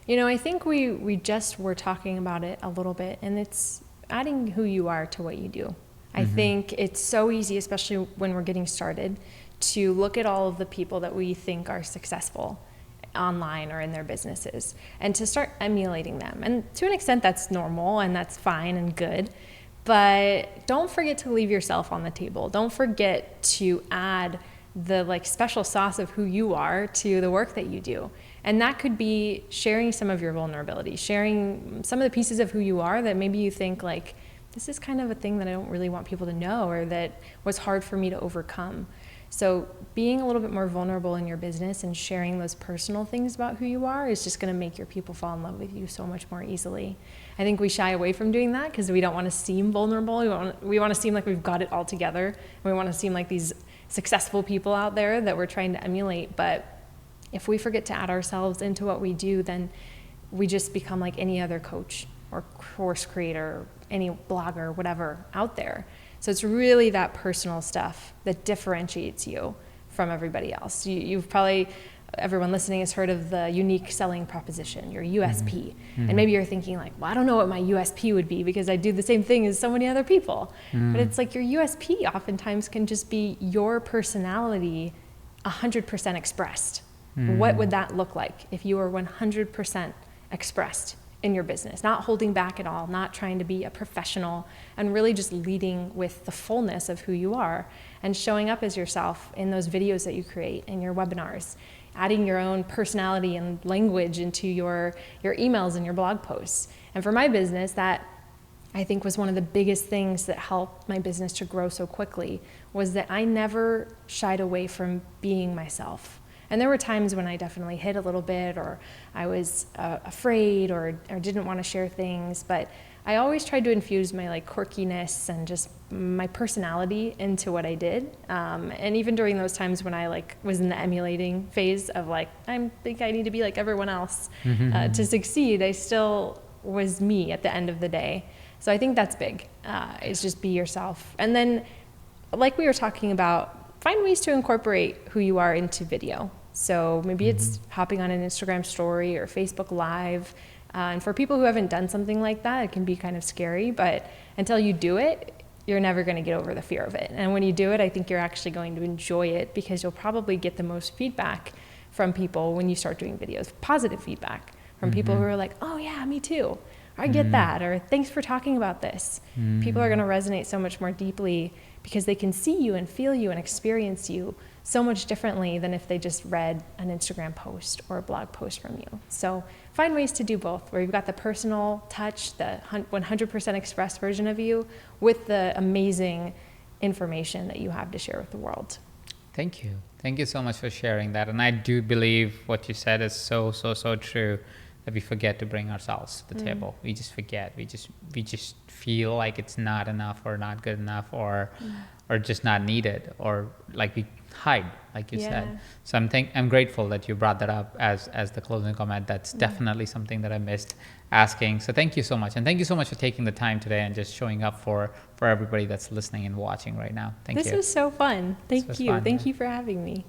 You know, I think we just were talking about it a little bit, and it's adding who you are to what you do. I think it's so easy, especially when we're getting started, to look at all of the people that we think are successful online or in their businesses and to start emulating them. And to an extent that's normal and that's fine and good, but don't forget to leave yourself on the table. Don't forget to add the like special sauce of who you are to the work that you do. And that could be sharing some of your vulnerability, sharing some of the pieces of who you are that maybe you think like, this is kind of a thing that I don't really want people to know, or that was hard for me to overcome. So being a little bit more vulnerable in your business and sharing those personal things about who you are is just going to make your people fall in love with you so much more easily. I think we shy away from doing that because we don't want to seem vulnerable. We want to seem like we've got it all together. And we want to seem like these successful people out there that we're trying to emulate. But if we forget to add ourselves into what we do, then we just become like any other coach. or course creator, any blogger, whatever out there. So it's really that personal stuff that differentiates you from everybody else. You've probably, everyone listening has heard of the unique selling proposition, your USP. And maybe you're thinking like, well, I don't know what my USP would be because I do the same thing as so many other people. But it's like your USP oftentimes can just be your personality 100% expressed. What would that look like if you were 100% expressed in your business, not holding back at all, not trying to be a professional, and really just leading with the fullness of who you are and showing up as yourself in those videos that you create, in your webinars, adding your own personality and language into your emails and your blog posts. And for my business, that I think was one of the biggest things that helped my business to grow so quickly, was that I never shied away from being myself. And there were times when I definitely hid a little bit, or I was afraid or didn't want to share things, but I always tried to infuse my like quirkiness and just my personality into what I did. And even during those times when I like was in the emulating phase of like, I think I need to be like everyone else to succeed, I still was me at the end of the day. So I think that's big, is just be yourself. And then like we were talking about, find ways to incorporate who you are into video. So maybe it's hopping on an Instagram story or Facebook Live. And for people who haven't done something like that, it can be kind of scary, but until you do it, you're never going to get over the fear of it. And when you do it, I think you're actually going to enjoy it, because you'll probably get the most feedback from people when you start doing videos, positive feedback from people who are like, oh yeah, me too. I get that, or thanks for talking about this. People are going to resonate so much more deeply because they can see you and feel you and experience you so much differently than if they just read an Instagram post or a blog post from you. So find ways to do both, where you've got the personal touch, the 100% expressed version of you, with the amazing information that you have to share with the world. Thank you. Thank you so much for sharing that. And I do believe what you said is so true, that we forget to bring ourselves to the table. We just forget. We just feel like it's not enough, or not good enough, or just not needed, or like we hide, like you said. So I'm grateful that you brought that up as the closing comment. That's definitely something that I missed asking. So thank you so much. And thank you so much for taking the time today and just showing up for everybody that's listening and watching right now. Thank you. This was so fun. Thank you. Fun, Thank you for having me.